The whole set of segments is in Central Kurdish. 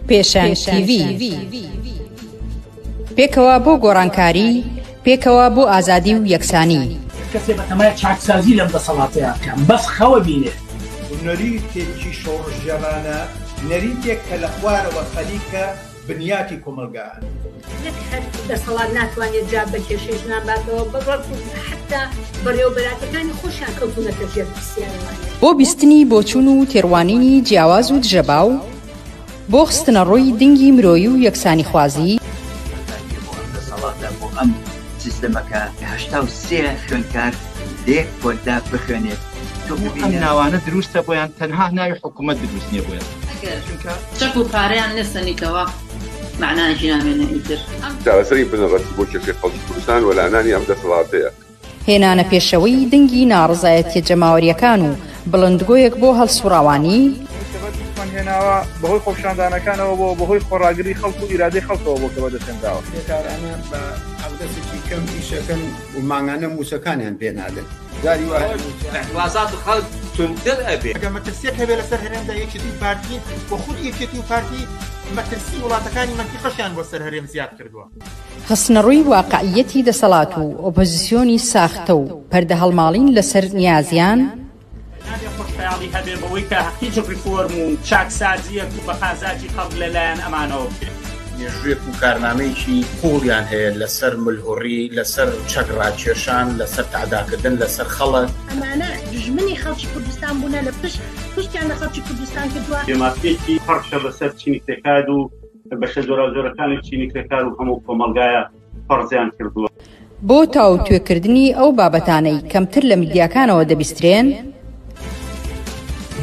پێشەنگ TV پێکەوە بۆ گۆڕانکاری، پێکەوە بۆ ئازادی و یەکسانی. کەسێ بەتەمای چاکسازی لەم دەسەڵاتەیە بکەم، بەس خەوە بینێ. نەریتێکی شۆڕژێرانە، نەریتێک کە لە خوارەوە خەلیکە بنیاتی کۆمەلگایە. یەک هەر دەسەڵات ناتوانێت جا بە کێشەش ناباتەوە بەڕەک حتا بەڕێوەبەراتەکانی خۆشیان کەوتونەتە ژێر پرسیارەوانی. بۆ بیستنی بۆچوون و تێڕوانینی جیاواز و دژەباو، بۆ خستنە ڕۆی دنگی مرۆیی و یەکسانی خوازی، بۆ ئەم سیستەمەکە 83 خوێندکار لێک بۆدا بخوێنێت. ئەم ناوانە دروستە بۆیان تەنها ناوی حکوومەت دروست نییە بۆیان چەک و پارەیان نەسەنیتەوە معناژی نامێنە ئیتر چارەسەری بنەڕەتی بۆ کێشەی خەڵکی کوردستان و لەعنانی ئەم دەسەڵاتەیە. هێنانە پێشەوەی دنگی ناڕزایەتیە جەماوەریەکان و بڵندگۆیەک بۆ هەڵسوڕاوانی هێناوە بەهۆی خۆپشاندانەکانەوە بۆ بەهۆی خۆڕاگری خەڵک و ئیرادەی خەڵکەوە بۆ کە بەدەستێنراوە. بێکارانە بە ئەودەسێکی کەم ئیشەکەن و ماگانە موسەکانیان پێ نادەن. وازات و خەڵک توندر ئەبێ. ئەگەر مەترسیەک هەبێ لەسەر هەرێمدا یەکێتی پارتی بۆ خود یەکێتی و پارتی مەترسی وڵاتەکانی منتیقەشیان بۆ سەر هەرێم زیاد کردووە. خستنەڕووی واقعیەتی دەسەڵات و ئۆپۆزیسیۆنی ساختە و پەردە هەڵماڵین لەسەر نیازیان، خۆشحاڵی هەبێ بەوەی کە هیچ ریفۆرم و چاکسازیەک و بەخازاتی خەڵک لەلایەن ئەمانەوە بکرێت. مێژوویەک و کارنامەیەکی قوڵیان هەیە لەسەر ملهوڕی، لەسەر چەکڕاکێشان، لەسەر تعداکردن لەسەر خەڵک. ئەمانە دژمنی خەڵکی کوردستان بوونە لە پشتیان لە خەڵکی کوردستان کردووە. دێماسیەکی فەرشە بەسەر چینی کرێکار و بەشە جۆرەکانی چینی کرێکار و هەموو کۆمەلگایە فەرزیان کردووە. بۆ تاو توێکردنی ئەو بابەتانەی کەمتر لە میدیاکانەوە دەبیسترێن،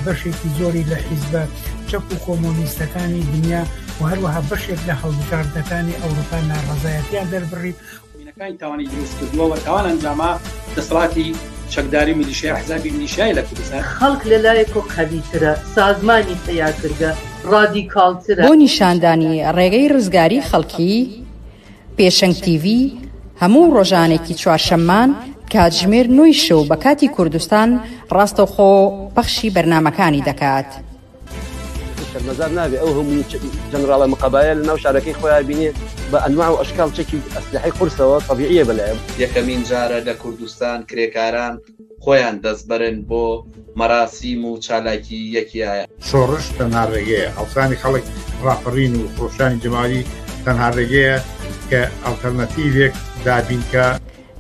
بەشێکی زۆری لە حیزبە چەپ و کۆمۆنیستەکانی دنیا و هەروەها بەشێک لە هەڵبژاردنەکانی ئەوروپا ناڕەزایەتیان دەربڕی بوونەکانی تاوانی دروست کردووە و تاوان ئەنجاما دەسەڵاتی چەکداری میلیشیای حزبی میلیشیای لە کوردستان. خەڵک لەلایەک و قەویترە، سازمانی تەیارکردە، ڕادیکاڵترە. بۆ نیشاندانی ڕێگەی ڕزگاری خەڵکی، پێشەنگ TV هەموو ڕۆژانێکی چوارشەممان کاتژمێر 9 شەو بە کاتی کوردستان ڕاستەوخۆ پەخشی بەرنامەکانی دەکات. مەزار نابێ ئەو هەموو جەنراڵە مقابایە لە ناو شارەکەی خۆیان بینێ بە ئەنواع و ئەشکال چەکی ئەسلحەی قورسەوە طبیعیە بەلایەن. یەکەمین جارە لە کوردستان کرێکاران خۆیان دەستبەرن بۆ مەراسیم و چالاکی یەکیایە. شۆڕش تەنها ڕێگەیە، هەڵسانی خەڵک ڕاپەڕین و خۆشانی جەماوی تەنها ڕێگەیە کە ئەڵتەرنەتیڤێک دابینکە.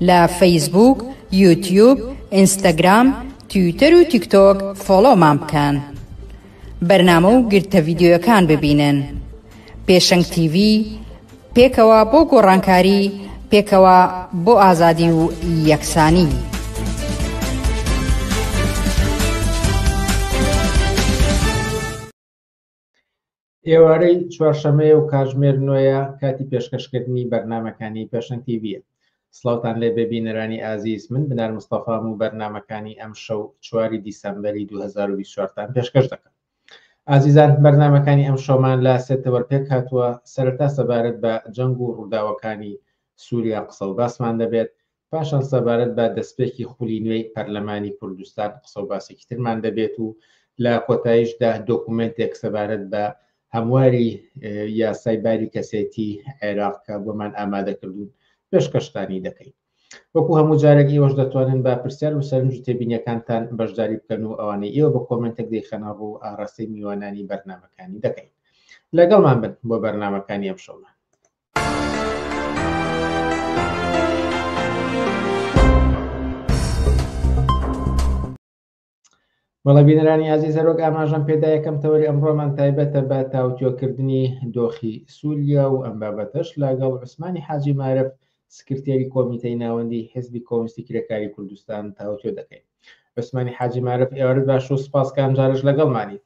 لە فەیسبوک، یوتیوب، ئینستاگرام، تویتەر و تیکتۆک فۆلۆمان بکەن. بەرنامە و گرتە ڤیدیۆیەکان ببینن. پێشەنگ TV پێکەوە بۆ گۆڕانکاری، پێکەوە بۆ ئازادی و یەکسانی. ئێوارەی چوارشەمەیە و کاتژمێر 9 کاتی پێشکەشکردنی بەرنامەکانی پێشەنگ TV. سڵاوتان لێ ببینەرانی ئازیز، من بنار مستەفام و بەرنامەکانی ئەم شەو 4 دیسەمبەری 2024 پێشکەش دەکەم. ئازیزان، بەرنامەکانی ئەم شەومان لا سێتەوە پێک هاتووە. سەرەتا سەبارەت بە جەنگ و ڕووداوەکانی سووریا قسە و باسمان دەبێت، پاشان سەبارەت بە دەستپێکی خولی نوێی پەرلەمانی کوردستان قسە و باسێکی ترمان دەبێت و لە کۆتاییشدا دۆکومنتێک سەبارەت بە هەمواری یاسای باری کەسێتی عێراق کە بۆمان ئامادەکردوون پێشکەشتانی دەکەین. وەکو هەموو جارێک ئێوەش دەتوانن با پرسیار و سەرنج و تێبینیەکانتان بەشداری بکەن و ئەوانەی ئێوە بە کۆمنتێک دەیخەنە ڕوو ئاڕاستەی میوانانی بەرنامەکانی دەکەین. لەگەڵمان بن بۆ بەرنامەکانی ئەم شەومان. بەڵێ بینەرانی عەزیز، هەروەک ئاماژەم پێدا یەکەم تەوەری ئەمڕۆمان تایبەتە بە تاوتوێکردنی دۆخی سووریا و ئەم بابەتەش لەگەڵ عوسمانی حاجی مارەف، سکرتێری کۆمیتەی ناوەندی حیزبی کۆمونیستی کرێکاری کوردستان تاوتوێ دەکەین. عوسمانی حاجی مارەف، ئێوارت باش و سپاس کە ئەم جارش لەگەڵمانیت.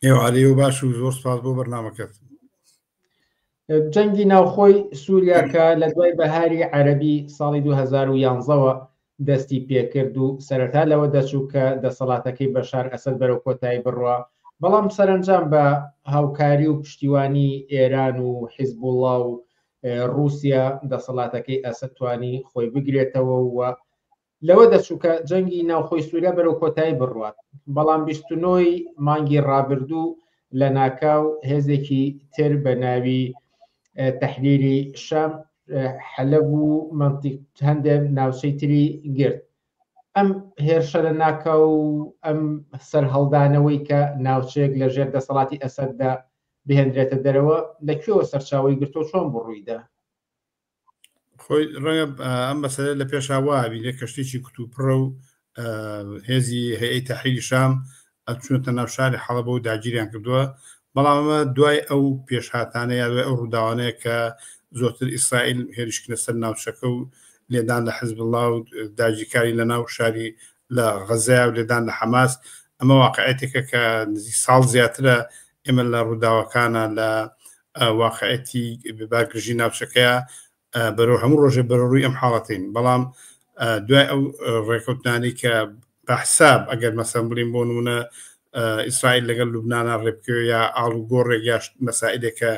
ئێوارەی و باش و زۆر سپاس بۆ بەرنامەکەت. جەنگی ناوخۆی سووریا کە لە دوای بەهاری عەرەبی ساڵی 2011ەوە دەستی پێکرد و سەرەتا لەوە دەچوو کە دەسەڵاتەکەی بەشار ئەسەد بەرەو کۆتایی بڕوە، بەڵام سەرنجام بە هاوکاری و پشتیوانی ئێران و حیزبوڵڵا و رووسیا دەسەڵاتەکەی ئەسەد توانی خۆی بگرێتەوە و لەوە دەچوو کە جەنگی ناوخۆی سووریا بەرەو کۆتایی بڕوات. بەڵام 29 مانگی ڕابردوو لە ناکاو هێزێکی تر بە ناوی تەحریری شام حەلەب و منتیق هەندێک ناوچەی تری گرت. ئەم هێرشە لە ناکاو ئەم سەر هەڵدانەوەی کە ناوچەیەک لە ژێر دەسەڵاتی ئەسەددا بهێنرێتە دەرەوە لەکوێوە سەرچاوی گرتۆ چۆن بۆ ڕوویدا؟ خۆی ڕەنگە ئەم بەسەرە لە پێشاوابی لە کەشتێکی کتوپڕە و هێزی هەیەی تەحریری شام ئەچونەتە ناو شاری حەڵەبە و داگیریان کردووە، بەڵام ئەمە دوای ئەو پێشهاتانە یا دوای ئەو ڕووداوانەیە کە زۆرتر ئیسرائیل هێرشکنە سەر ناوچەکە و لێدان لە حزب الله و داگیرکاری لە ناو شاری لە غەزا و لێدان لە حەماس، ئەمە واقعەتێکە کە نزیک ساڵ زیاترە ئێمە لە ڕووداوەکانە لە واقعەتی بباگرژی ناوچەکەیە بەرەو هەموو ڕۆژێ بەرەڕووی ئەم حاڵەتین. بەڵام دوای ئەو ڕێکەوتانی کە بەحساب ئەگەر مەسەڵەن بڵین بۆ نمونە ئیسرائیل لەگەڵ لوبنانە ڕێبکەوە یا ئاڵوگۆڕێک یا مەسائلێکە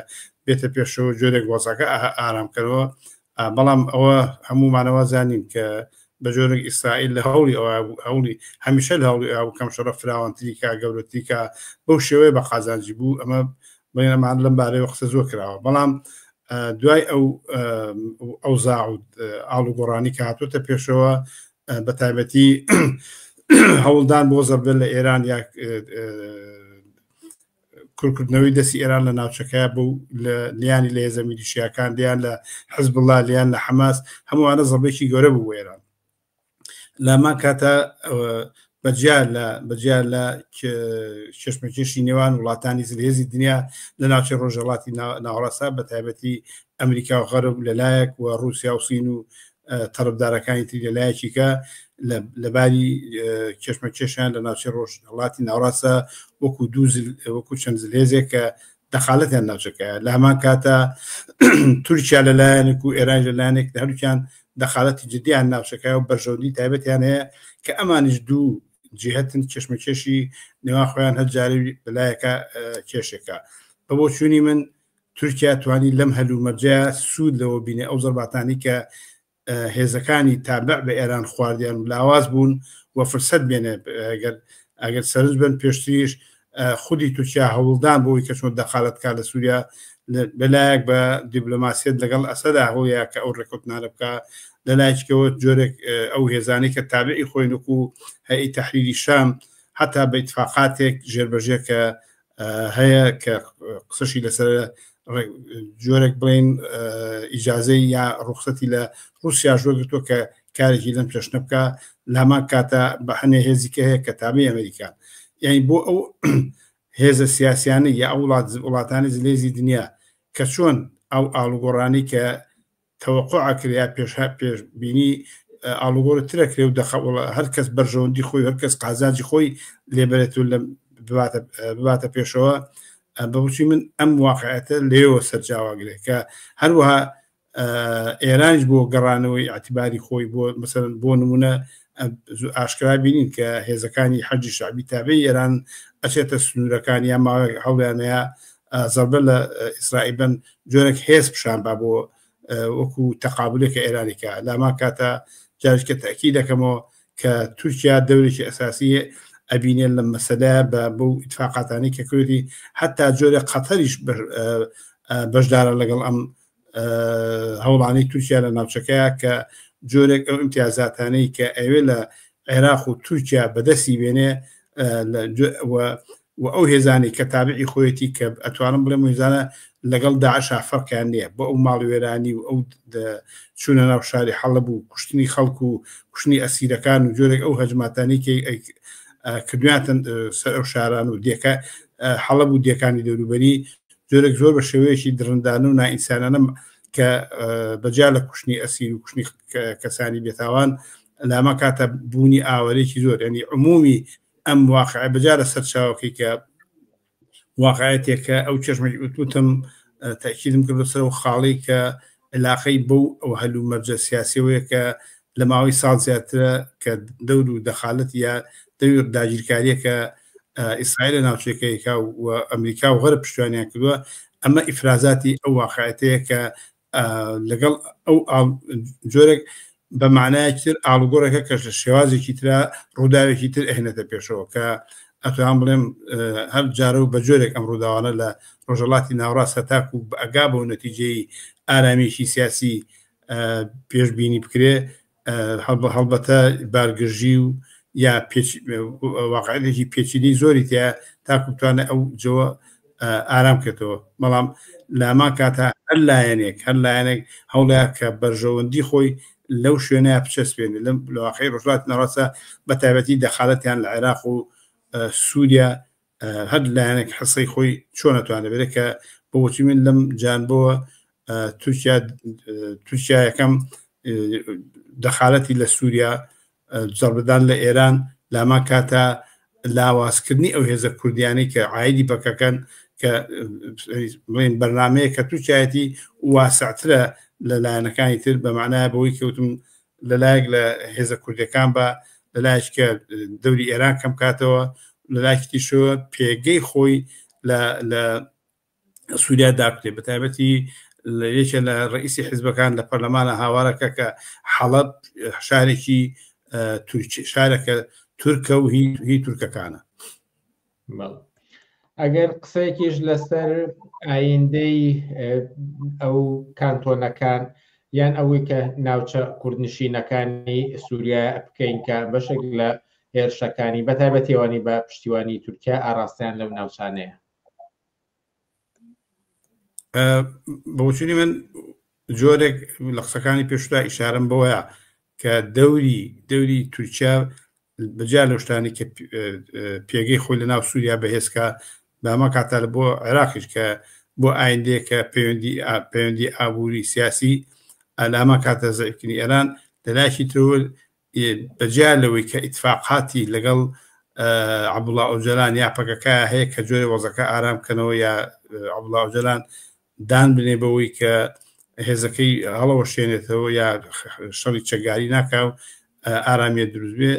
بێتە پێشەوە جۆرێک وەزەکە ئارامکەرەوە، بەڵام ئەوە هەمومانەوە زانین کە بە جۆرێک ئیسرائیل لە هەوڵی هەمیشە لە هەوڵی کەم شەڕە فراوانتریکا گەورەتریکا بەو شێوەیە بە قازانجی بوو. ئەمە بەیەمان لەم بارەیەوە قسە زۆر کراوە، بەڵام دوای ئەو زاع و ئاڵوگۆڕانی کە هاتوۆتە پێشەوە بە تایبەتی هەوڵدان بۆ زەربەر لە ئێران یا کورکردنەوەی دەستی ئێران لە ناوچەکە بوو لە لیانی لە هێزە میلیشیاکان لیان لە حزب الله لیان لە حەماس هەمووانە زەربێکی گەورە بوو ئێران. لامان کاتە بەجیا لە چشمەکێشی نێوان وڵاتانی زلهێزی دنیا لە ناوچەی ڕۆژهەڵاتی ناوەڕاستا بە تایبەتی ئەمریکا و غەرب لەلایەک و رووسیا و سین و تەرەفدارەکانی تری لەلایەکی کە لەباری چشمەکێشیان لە ناوچەی ڕۆژهەڵاتی ناوەڕاستە وەکو چەند زلهێزێک کە دەخالەتیان ناوچەکەیە. لە هەمان کاتە تورکیا لەلایەنێک و ئێران لەلایەنێک هەردووکیان دەخالەتی جدیان ناوچەکەیە و بەرژەوندی تایبەتیان هەیە کە ئەمانیش دوو جهتن چشمەکێشی نێوان خۆیان هەرجاری بەلایەکە کێشێکە. بە بۆ چوونی من تورکیا توانی لەم هەلومەرجە سوود لەوە بینێ ئەو زەرباتانی کە هێزەکانی تابع بە ئێران خواردیان و لاواز بوون و فرسەت بێنێ ئەگەر سەرز بن پێشتریش خودی تورکیا هەوڵدان بۆی کە چۆن دەخالەتکە لە سووریا بەلایەک بە دیبلۆماسیەت لەگەڵ ئەسەدا هۆیە کە ئەو ڕێکوتنانە بکە لەلایەکەوە جۆرێک ئەو هێزانی کە تابعی خۆینکو هەیەی تەحریری شام حتا بە ئیتفاقاتێک ژێربەژێ کە هەیە کە قسەشی لەسەر جۆرێک بڵین ئیجازەی یا ڕوخسەتی لە رووسیا ژۆگرتووە کە کارێکی لەم پێشنە بکە لامان کاتە بە هەنێ هێزیکە هەیە کە تابعی ئەمریکا. یعنی بۆ ئەو هێزە سیاسیانە یا ئەو وڵاتانی زلێزی دنیا کە چۆن ئەو ئاڵوگۆڕانی کە تەوەقع کریا پێشبینی ئاڵوگۆرە ترەکرێ و هەر کەس بەرژەوەندی خۆی هەر کەس قازانجی خۆی لێبرێت و بباتە پێشەوە. بەبووچی من ئەم واقعەتە لێەوە سەرچاواگرێت کە هەروەها ئێرانش بۆ گەڕانەوەی ئاعتیباری خۆی بۆ مەسەڵەن بۆ نمونە ئاشکرا بینین کە هێزەکانی حەجی شعبی تابعی ئێران ئەچێتە سنوورەکانی یا ماوەی هەوڵیانەیە زەربە لە ئیسرائیل بن جۆرێک هێز پیشان با بۆ وەکو تەقابلێکە ئێرانیکە. لامان کاتە جارشکە تاکی دەکەمەوە کە تورکیا دەورێکی ئەساسی ئەبینێن لە مەسەلە بۆ ئیتفاقاتانی کە کردی حتا جۆرە قەتەریش بەشدارە لەگەڵ ئەم هەوڵانی تورکیا لە ناوچەکەیە کە جۆرێک ئەو ئیمتیازاتانەی کە ئەوێ لە عێراق و تورکیا بەدەستی بێنێ و ئەو هێزانی کە تابعی خۆیەتی کە ئەتوانم بڵێم هێزانە لەگەڵ داعشا فەرقیان نییە بۆ ئەو ماڵی وێرانی و ئەو چوونە ناو شاری حەڵەب و کوشتنی خەڵک و کوشتنی ئەسیرەکان و جۆرێک ئەو هەجماتانی کردویانتن سەر ئەو شاران و دیەکە حەڵەب و دیەکانی دەوروبەری جۆرێک زۆر بە شێوەیەکی درندانە و نائینسانانە کە بەجا لە کوشتنی ئەسیر و کوشتنی کەسانی بێتاوان لاما کاتە بوونی ئاوەرێکی زۆر ینی عمومی ئەم واقعە بەجا لە سەر چاوەکەی کە واقعەتێکە ئەو چشمێکی وتم تاکیدم کرد لەسەر و خاڵی کە علاقەی بەو ئەو هەلومەرجە سیاسیەوەیە کە لە ماوەی ساڵ زیاترە کە دەور و دەخالەت یا دەور داگیرکاریەکە ئیسرائیل لە ناوچەکەیکا و ئەمریکا و غەرب پشتیوانیان کردووە. ئەمە ئیفرازاتی ئەو واقعەتەیە کە لەگەڵ ئەو جۆرێک بە معنایەکی تر ئاڵوگۆڕێکە کەش لە شێوازێکی ترا ڕووداوێکی تر ئەهێنێتە پێشەوە کە ئەتوان بڵێم هەر جارە و بە جۆرێک ئەم ڕووداوانە لە ڕۆژەڵاتی ناوڕاست هەتاکو ئەگا بە و نەتیجەی ئارامێکی سیاسی پێشبینی بکرێ هەڵبەتە بارگژی و یا واقعەتێکی پێچیدی زۆری تیا تاکو بتوانە ئەو جۆوە ئارام کردەوە بەڵام لاما کاتە هەر لایەنێک هەوڵەیە کە بەرژەوەندی خۆی لەو شوێنەیە بچەسپێنێت لە واقعی ڕۆژهەڵاتی ناوڕاستە بە تایبەتی دەخالەتیان لە عێراق و سووریا هەر لایەنێک حسەی خۆی چۆن نەتوانێت بێت کە بۆچی من لەم جانبەوە تورکیا یەکەم دەخالەتی لە سووریا جەڵبدان لە ئێران لاما کاتە لاوازکردنی ئەو هێزە کوردیانی کە عایدی بەکەکەن کە بەرنمەیە کە تووچایەتی واسعترە لە لایەنەکانی تر بە معنای بەوەی کەوتم لەلایەک لە هێزە کوردەکان بە لەلایەکە دەوری ئێران کەم کاتەوە لەلایەکی شوە پێگەی خۆی لە سووریا داکتێ بە تایبەتی یەکێ لە ڕئیسی حیزبەکان لە پەرلەمانە هاوارەکە کە حەڵەب شارێکی شارێکە تورکە و هی تورکەکانە. ئەگەر قسەیەکیش لەسەر ئایندەی ئەو کانتۆنەکان یان ئەوەی کە ناوچە کوردنشینەکانی سووریا بکەین کە بەشێک لە هێرشەکانی بەتایبەتیوانی بە پشتیوانی تورکیا ئاراستیان لەو ناوچانەیە بۆچوونی من جۆرێک لە قسەکانی پێشتا ئیشارەم بەوەیە کە دەوری تورکیا بەجا لە شتانی کە پێگەی خۆی لە ناو سووریا بەهێزکە بەمە کاتە لە بۆ عێراقیش کە بۆ ئایندەیەکە پەیوەندی ئابووری سیاسی ئەلامە کاتە زەیفکردنی ئێران لەلایەکی ترەوە بەجیا لەوەی کە ئیتفاقاتی لەگەڵ عەبدوڵڵا ئۆجەلان یا پەکەکە هەیە کە جۆرە وەزەکە ئارام بکەنەوە یا عەبدوڵڵا ئۆجەلان دان بنێ بەوەی کە هێزەکەی هەڵەوە شوێنێتەوە یا شەڕی چەگاری ناکا و ئارامیە دروست بێ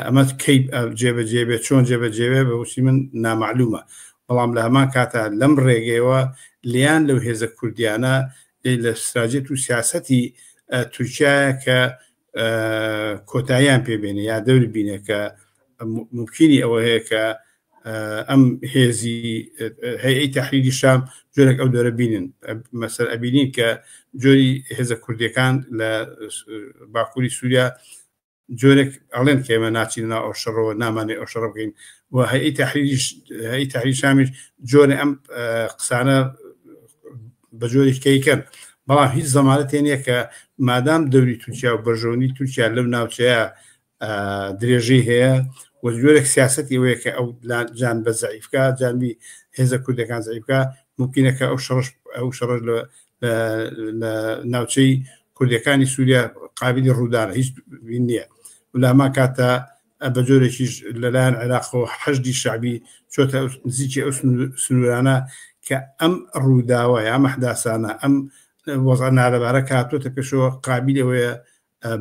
ئەمە کەی جێبەجێ بێت چۆن جێبەجێوێ بەوشی من نامەعلومە بەڵام لە هەمان کاتە لەم ڕێگەیەوە لیان لەو هێزە کوردیانە لە استراتیژیەت و سیاسەتی تورکیایە کە کۆتاییان پێبێنێ یا دەوری بینێ کە ممکنی ئەوە هەیە کە ئەم هێزی هەیئەی تەحریری شام جۆرێک ئەو دەرە بینن مەسەر ئەبینین کە جۆری هێزە کوردیەکان لە باکووری سووریا جۆرێک ئەڵێن کە ئێمە ناچین ناو ئەوشەڕەوە نامانێ ئەوشەڕە بکەین و هەیئەی تەحریری شامیش جۆرە ئەم قسانە بە جۆرێکیکەن بەڵام هیچ زەمانەت نییە کە مادام دەوری تورکیا و بەرژەوەنی تورکیا لەم ناوچەیە درێژەی هەیە و جۆرێک سیاسەتی وەیە کە ئەو جان بە زەعیفکە جانبی هێزە کوردەکان زەعیفکە ممکنە کە ئەو شەڕش لە ناوچەی کوردەکانی سووریا قابلی ڕوودانە هیچ نییە ولاما کاتە بە جۆرێکیش لەلایەن عێراقەوە حەشدی شعبی چۆتە نزیکی ئەو سنوورانە کە ئەم ڕووداوە یا مەحداسانە ئەم وەزع نالەبارە کاتۆتە پێشەوە قابلەوەیە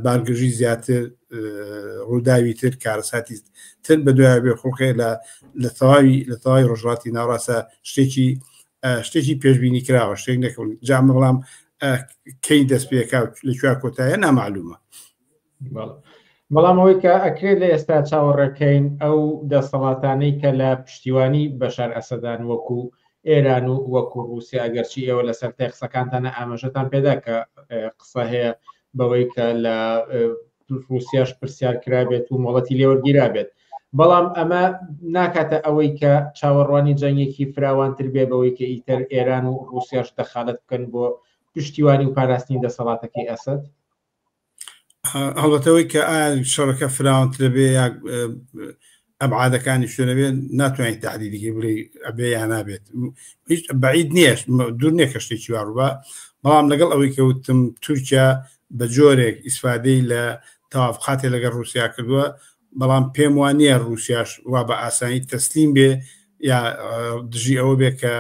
بارگژی زیاتر ڕووداوی تر کارەساتی تر بە دوای بێ خوڵقێ لە تەواوی ڕۆژهەڵاتی ناوڕاستە شتێکی پێشبینی کراوە شتێک نەکەون جام بەڵام کەی دەست پێکا لەکوێ کۆتایە نامەعلومە بەڵام ئەوەی کە ئەکرێت لە ئێستا چاوەڕێکەین ئەو دەسەڵاتانەی کە لە پشتیوانی بەشار ئەسەدان وەکو ئێران و وەکو رووسیا ئەگەرچی ئێوە لەسەر تای قسەکانتانە ئاماژەتان پێدا کە قسە هەیە بەوەی کە لە رووسیاش پرسیار کرابێت و مۆڵەتی لێوەرگیرا بێت بەڵام ئەمە ناکاتە ئەوەی کە چاوەڕوانی جەنگێکی فراوانتر بێ بەوەی کە ئیتر ئێران و رووسیاش دەخالەت بکەن بۆ پشتیوانی و پاراستنی دەسەڵاتەکەی ئەسەد هەڵبەتەوەی کە ئایا شەڕەکە فراوانترە بێ یا ئەبعادەکانی شوێنە بێ ناتوانیت تحدیدی بڵێ ئەبێ یا نابێت هیچ بەعید نییە دوور نییە کە شتێکی واڕوبە بەڵام لەگەڵ ئەوەی کەوتم تورکیا بە جۆرێک ئیسفادەی لە تەوافقاتی لەگەڵ رووسیا کردووە بەڵام پێم وانە رووسیاش وا بە ئاسانی تەسلیم بێ یا دژی ئەوە بێ کە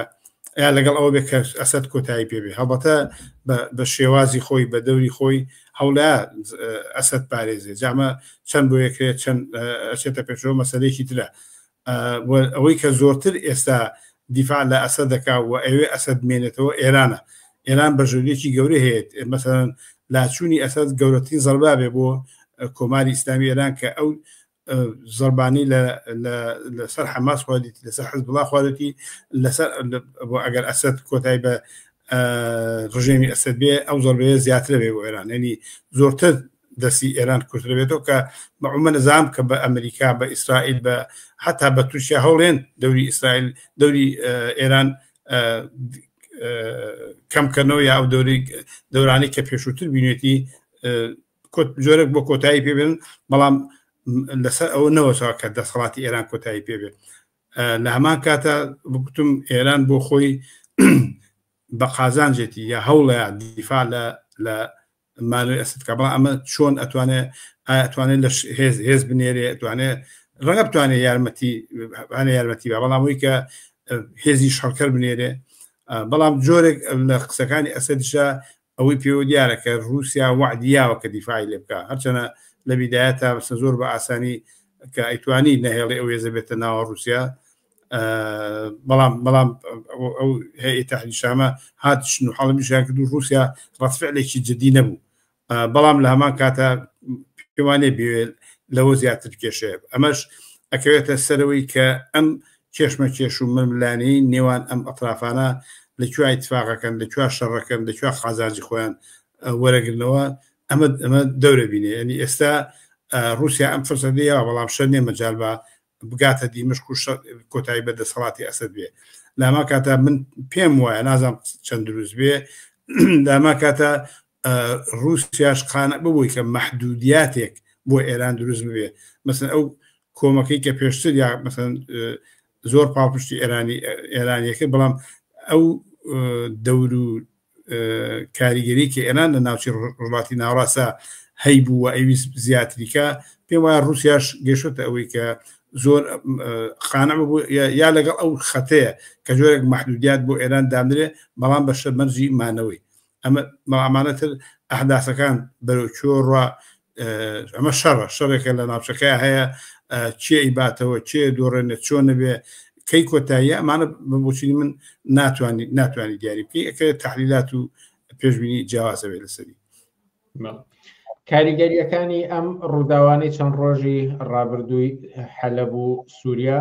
یا لەگەڵ ئەوە بێ کە ئەسەد کۆتایی پێبێ هەڵبەتە بە شێوازی خۆی بە دەوری خۆی هەوڵە ئەسەد پارێزێ جامە چەند بۆ یەکرێت چەند ئەچێتە پێشەوە مەسەلەیەکی ترە ئەوەی کە زۆرتر ئێستا دیفاع لە ئەسەد دەکا و ئەوێ ئەسەد مێنێتەوە ئێرانە ئێران بەژێریەکی گەورەی هەیە مەسەڵەن لاچوونی ئەسەد گەورەترین زەربا بێ بۆ کۆماری ئیسلامی ئێران کە ئەو زربانی لەسەر حەماس خواردیتی لەسەر حزبڵا خواردەتی لەسەر بۆ ئەگەر ئەسەد کۆتایی بە ڕژێمی ئەسەد بێ ئەو زۆربەیە زیاترە بێ بۆ ئێران ینی زۆرتر دەستی ئێران کوترەبێتەوە کە بەعومە نەزانام کە بە ئەمریکا بە ئیسرائیل بە حتا بە تووشیا هەوڵێن دەوری ئیسرائیل دەوری ئێران کەمکردنەوە یا ئەو دەورانی کە پێشووتر بینێتی جۆرێک بۆ کۆتایی پێبێن بەڵام لەسەر ئەوە نەوەسەوە کە دەسەڵاتی ئێران کۆتایی پێبێت لە هەمان کاتە بگوتم ئێران بۆ خۆی بە قازانجێتی یا هەوڵەیە دیفاع لە مانوی ئەسدکە بەڵام ئەمە چۆن ئەتوانێت لە هێز بنێرێ ئەتوانێت ڕەنگە بتوانێت یارمەتی بە بەڵامەوەی کە هێزی شەڕکەر بنێرێ بەڵام جۆرێک لە قسەکانی ئەسەدشە ئەوەی پێوە دیارە کە رووسیا وعدیاوە کە دیفاعی لێ بکە هەرچەنە لە بیدایەتە زۆر بە ئاسانی کە ئەیتوانی نەهێڵی ئەو هێزە بێتە ناوە رووسیا بەڵام ئەو هەیئەتی تەحریری شامە هاتشن و هەڵمیشیان کرد و رووسیا ڕەتفعلێکی جدی نەبوو بەڵام لە هەمان کاتە پێوانێ بێت لەوە زیاتر کێشەیە ئەمەش ئەکەوێتە سەرەوەی کە ئەم کێشمە کێش و ململانەی نێوان ئەم ئەطرافانە لەکوێ ئیتفاقەکەن لەکوێ شەڕەکەن لەکوێ خازانجی خۆیان وەرەگرنەوە ئەمە دەورە بینێ ینی ئێستا رووسیا ئەم فرسەدەیەوە بەڵام شەر نێ مەجال بە بگاتە دیمشق و کۆتایی بە دەسەڵاتی ئەسەد بێ لەما کاتە من پێم وایە نازانم چەند دروست بێ لەما کاتە رووسیاش قانع ببووی کە مەحدودیاتێک بۆ ئێران دروست ببێ مەسەن ئەو کۆمەکەی کە پێشتر یا مەسەن زۆر پاڵپشتی ئێرانیەکە بەڵام ئەو دەور و کاریگەری کە ئێران لە ناوچی ڕۆژڵاتی ناوڕاستە هەیبوو و ئەویست زیاتریکە پێم وایە رووسیاش گەشتە ئەوەی کە زۆر قانع بوو یا لەگەڵ ئەو خەتەیە کە جۆرێک مەحدودیات بۆ ئێران دامدرێ بەڵام بە شەرمەرجی مانەوەی ئەمانەتر ئەحداسەکان بەرەو چۆڕە ئەمە شەڕێکە لە ناوچەکەی هەیە چێ ئیباتەوە چێ دۆڕێنێت چۆن نەبێ کەی کۆتاییە ئەمانە بۆچینی من ناتوانانی دیاری بکەی ئەکە تحلیلات و پێشبینی جیاوازە بێت لەسەری کاریگەریەکانی ئەم ڕووداوانەی چەند ڕۆژی ڕابردووی حەلەب و سووریا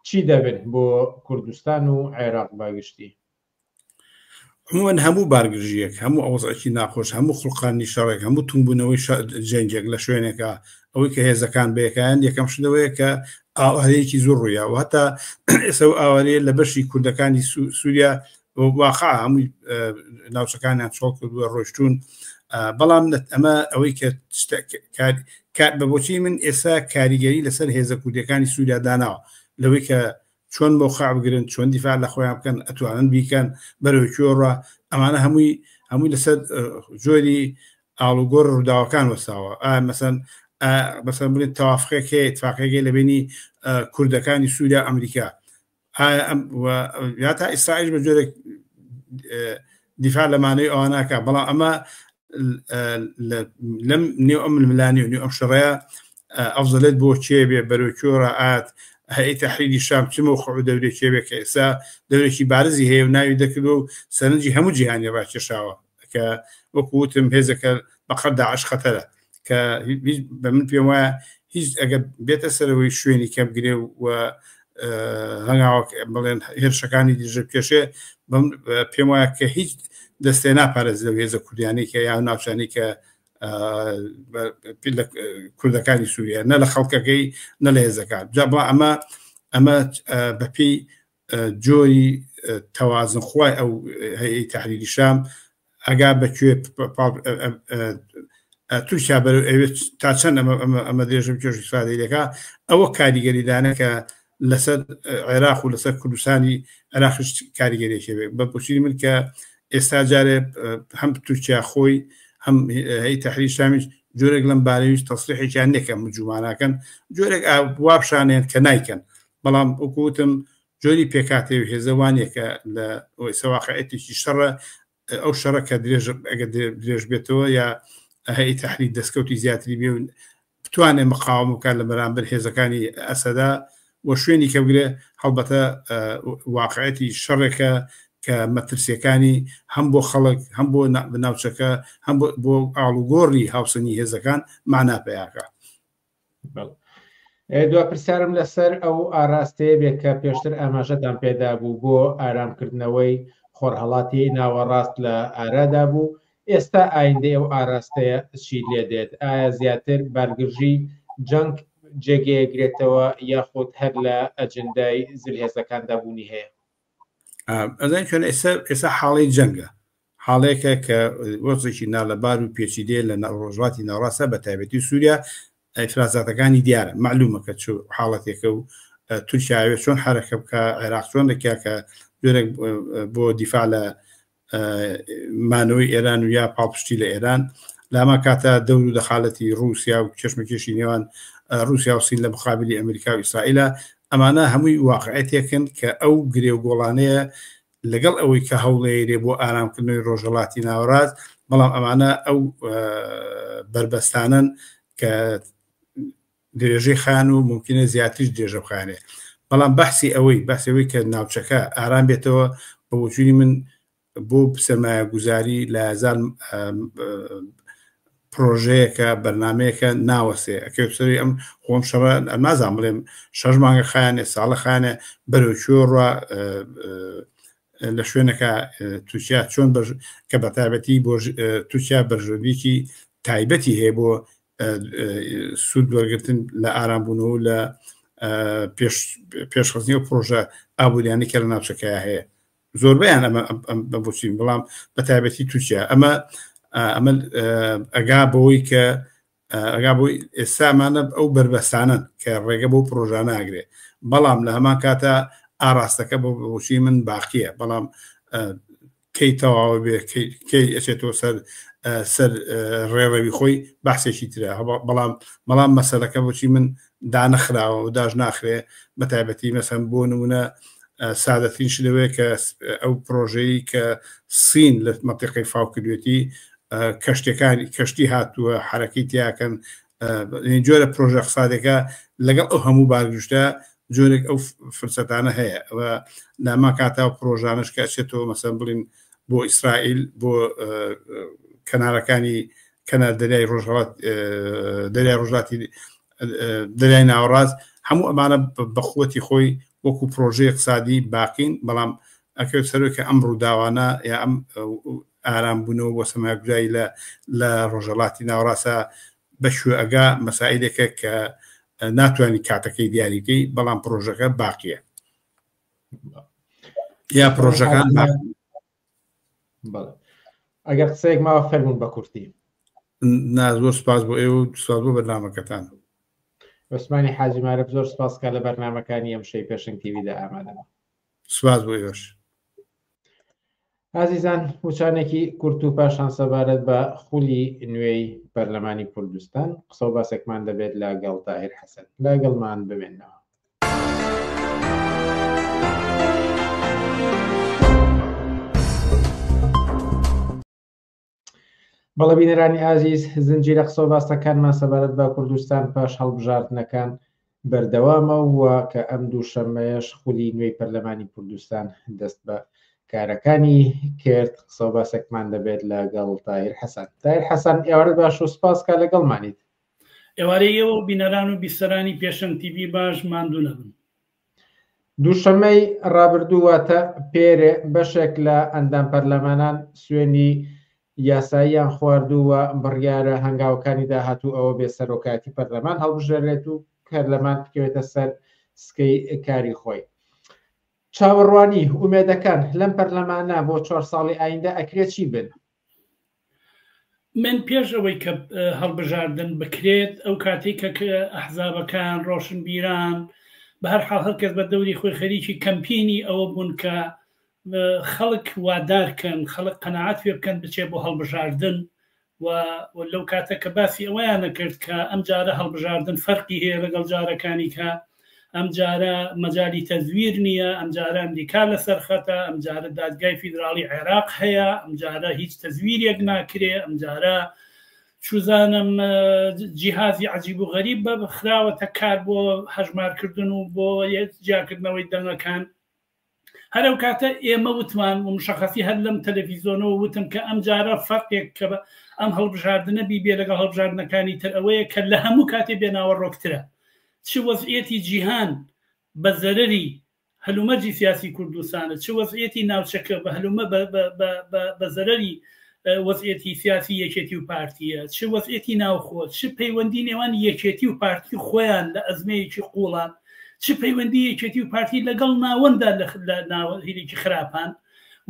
چی دەبێت بۆ کوردستان و عێراق باگشتی عمومەن هەموو بارگژیەک هەموو ئەوەزەکی ناخۆش هەموو خولقانی شەڕێک هەموو تونبوونەوەی جەنگێک لە شوێنێکە ئەوەی کە هێزەکان بەیەکیان یەکەم شدەوەیە کە ئاوارەیەکی زۆر ڕوویا و هەتا ئێستا ئاوارەیە لە بەشی کوردەکانی سووریا واقع هەمووی ناوچەکانیان چۆڵ کردووە ڕۆیشتون بەڵام ئەمە ئەوەی کە بەبۆچی من ئێستا کاریگەری لەسەر هێزە کوردەکانی سووریا داناوە لەوەی کە چۆن بۆ خاع بگرن چۆن دیفاع لە خۆیان بکەن ئەتوانن بیکەن بەرەوەی کۆڕە ئەمانە هەمووی لەسەر جۆری ئاڵوگۆڕ ڕووداوەکان وەساوە مەسەن بڵێن تەوافقێک هەیە اتفاقێکی لە بینی کوردەکانی سووریا ئەمریکا یا تا ئیسرائیل بە جۆرێک دیفاع لەمانەی ئەواناکە بەڵام ئەمە لەم نێو ئەم ململانی و نێو ئەم شەڕەیە ئەفزەلێت بۆ چێ بێ بەرەوەی کۆڕە ئات هەیەی تەحریری شام چ موقع دەورێک کێبێک کە ئێستا دەورێکی بارزی هەیە و ناوی دەکردەوە و سەرنجی هەموو جیهانی ڕاکێشاوە کە وەکوتم هێزەکە بەقەت داعش خەتەرە کە بە من پێم وایە هیچ ئەگە بێتە سەرەوەی شوێنی کەم گرێ و هەنگاوە بڵێن هێرشەکانی دیژە کێشێ پێم وایە کە هیچ دەستێ ناپارێز لەو هێزە کوردیانی کە یا ناوچانی کە کوردەکانی سووریا نە لە خەڵکەکەی نە لە هێزەکان ئەمە بەپی جۆری تەوازنخوای ئەو هەیەی تەحریری شام ئەگا بەکوێ تورکیا بەرەو ئەوێت تا چەند ئەمە درێژم کێش ئیسرائیلەکە ئەوە کاریگەریدانە کە لەسەر عێراق و لەسەر کوردستانی عێراقش کاریگەریەکێ بێت بە پشتیری من کە ئێستا جارێ هەم تورکیا خۆی هەم هەیەی تەحریری شامیش جۆرێک لەم بارەویش تەسریحێکیان نەکەن مجوماناکەن جۆرێک وابشانێن کە نایکەن بەڵام وەکوتم جۆری پێکاتێ و هێزەوانێکە لە سەواقعەتێکی شەڕە ئەو شەڕە کە درێژ بێتەوە یا هەیەی تەحریری دەستکەوتی زیاتری بێ و بتوانێت مقاوم بکات لە بەرامبەر هێزەکانی ئەسەدا وە شوێنی کە بگرێ هەڵبەتە واقعەتی شەڕێکە کە مەترسیەکانی هەم بۆ خەڵک هەم بۆ بناوچەکە هەم بۆ ئاڵوگۆڕی هاوسنی هێزەکان معنا پێیاکە دو پرسیارم لەسەر ئەو ئاراستەیە بێت کە پێشتر ئاماژەتان پێدا بوو بۆ ئارامکردنەوەی خۆرهەڵاتی ناوەڕاست لە ئارادا بوو. ئێستا ئایندەی ئەو ئاراستەیە چی لێ دێت؟ ئایا زیاتر بارگژی جەنگ جێگەیەگرێتەوە یاخود هەر لە ئەجندای زلهێزەکاندا بوونی هەیە؟ ئەزان چۆن ئێستا حاڵی جەنگە، حاڵەیەکە کە وەزێکی نالەبار و پێچیدێ لە ڕۆژهاتی ناوەڕاستە بە تایبەتی سووریا ئەفرازاتەکانی دیارە معلومە کە چ حاڵەتێکە و تورکیاوێت چۆن حرەکە بکە، عێراق چۆن دەکا کە جۆرێک بۆ دیفاع لە مانەوەی ئێران و یا پاڵپشتی لە ئێران لاما کاتە دەور و دەخالەتی رووسیا و کێشمەکێشی نێوان رووسیا و سین لە مقابلی ئەمریکا و ئیسرائیلە ئەمانە هەمووی واقعەتێکن کە ئەو گرێ و گۆڵانەیە لەگەڵ ئەوەی کە هەوڵێرێ بۆ ئارامکردنەوەی ڕۆژهەڵاتی ناوەڕاست، بەڵام ئەمانە ئەو بربەستانن کە درێژەی خان و ممکنە زیاتریش درێژە بخانێ. بەڵام بەحسی کە ناوچەکە ئارام بێتەوە بە وجودی من بۆ سەرمایە گوزاری لە هەزار پرۆژەیەکە بەرنمەیەکە ناوەسێ ئەکەوتری ئەم خۆم شەوە نازان بڵێم 6 مانگە خانێ ساڵە خانە بەرەوچۆڕە لە شوێنەکە تووشیا چۆن کە بە تایبەتی بۆ تووشیا بەرژەویکی تایبەتی هەیە بۆ سوود وەرگرتن لە ئارامبوونەوە لە پێشخستنی و پرۆژە ئابوووریانی کە لە ناوچەکەیە هەیە زۆربیان ئەمە بچین، بەڵام بە تایبەتی تووشیا ئەمە ئەگا بەوەی کە ئەگا بۆی ئێستامانە ئەو بربەستانن کە ڕێگە بۆ پرۆژانە ئاگرێ، بەڵام لە هەمان کاتە ئاراستەکە بۆ بۆچی من باقیە، بەڵام کەی تەواوە بێ کەی ئەچێتەوە سەر ڕێڕەوی خۆی بەحسێکی ترە، بەڵام مەسەلەکە بۆچی من دانەخراوە و داژ ناخرێ بە تایبەتی مەسەن بۆ نمونە سادەترین شلەوەیە کە ئەو پرۆژەی کە سین لە مەنتیقەی فاوکردوێتی کەشتی هاتووە حرەکەی تیاکەن جۆرە پرۆژە اقتصادەکە لەگەڵ ئەو هەموو بارگشتە جۆرێک ئەو فرسەتانە هەیە و ناما کاتا و پرۆژانش کە ئەچێتەوە مەسەن بڵین بۆ ئیسرائیل بۆ کەنارەکانی کەنار دەریای ڕۆژهەڵاتی دەریای ناوەڕاست هەموو ئەمانە بەخوەتی خۆی وەکو پرۆژەی اقتصادی باقین، بەڵام ئەکەوت سەرۆی کە ئەم ڕووداوانە یا ئەم ئارامبوونەوە بۆ سەماگوزایی لە ڕۆژهەڵاتی ناوەڕاستە بەشوە ئەگا مەسائلێکە کە ناتوانانی کاتەکەی دیاریکەی، بەڵام پرۆژەکە باقیە یا پرۆژەکان ئەگەر قسەیەک ماوە فەرمون بە کورتی. زۆر سپاس بۆ ئێوە و سپاس بۆ بەرنامەکەتان. عوسمانی حاجی مارەف زۆر سپاسکە لە بەرنامەکانی ئەم شەی پێشنگ تیڤیدا ئامادەمە. سپاس بۆ ئێوەش. عزیزان، وچانێکی کورت و پاشان سەبارەت بە خولی نوێی پەرلەمانی کوردستان قسە و باسێکمان دەبێت لەگەڵ تاهیر حەسەن. لەگەڵمان بمێنەوە. بەڵێ بینەرانی ئازیز، زنجیرە قسە و باسەکانمان سەبارەت بە کوردستان پاش هەڵبژاردنەکان بەردەوامە وە کە ئەم دووشەممەیەش خولی نوێی پەرلەمانی کوردستان دەست بە کارەکانی کرد. قسە و باسێکمان دەبێت لەگەڵ تاهیر حەسەن. تاهیر حەسەن، ئێوارە باش و سپاسکە لەگەڵمانیت. ئێوارەیەوە بینەران و بیسەرانی پێشەنگ تیڤی باش ماندوو نەبن. دووشەمەی ڕابردوواتە پێرێ بەشێک لە ئەندام پەرلەمانان سوێنی یاساییان خواردووە بڕیارە هەنگاوەکانی داهاتوو ئەوە بێ سەرۆکاتی پەرلەمان هەڵبژێرێت و پەرلەمان بکەوێتە سەر سکەی کاری خۆی. چاوەڕوانی ئومێدەکان لەم پەرلەمانە بۆ 4 ساڵی ئایندە ئەکرێت چی بن؟ من پێش ئەوەی کە هەڵبژاردن بکرێت ئەو کاتێکە کە ئەحزابەکان ڕۆشنبیران بە هەر حاڵ هەر کەس بە دەوری خۆی خەریکی کەمپینی ئەوە بوون کە خەڵک وادارکەن، خەڵک قەناعەت پێ بکەن بچێ بۆ هەڵبژاردن و لەو کاتە کە باسی ئەوەیان نەکرد کە ئەم جارە هەڵبژاردن فەرقی هەیە لەگەڵ جارەکانی کە ئەم جارە مەجای تەزویر نییە، ئەم جارە ئەمریکا لەسەر خەتە، ئەم جارە دادگای فیدراڵی عێراق هەیە، ئەم جارە هیچ تەزویرێک ناکرێ، ئەم جارە چوزانم جیهازی عجیب و غەریب بەخراوەتە کار بۆ هەژمارکردن و بۆ جیاکردنەوەی دەنگەکان. هەرەو کاتە ئێمە وتمان و مشەخەسی هەر لەم تەلەڤیزۆنەوە وتم کە ئەم جارە فەرقێک کە ئەم هەڵبژاردنە بیبێ لەگەڵ هەڵبژاردنەکانی تر ئەوەیە کە لە هەموو کاتێ بێناوە ڕۆکترە، چ وەزعیەتی جیهان بە زەرەری هەلومەرجی سیاسی کوردستانە، چ وەزعیەتی ناوچەکە بە هەلومە بە زەرەری وەزعیەتی سیاسی یەکێتی و پارتیە، چ وەزعیەتی ناوخۆ، چ پەیوەندی نێوان یەکێتی و پارتی خۆیان لە ئەزمەیەکی قوڵان، چ پەیوەندی یەکێتی و پارتی لەگەڵ ناوەندا لە ناوهێرێکی خراپان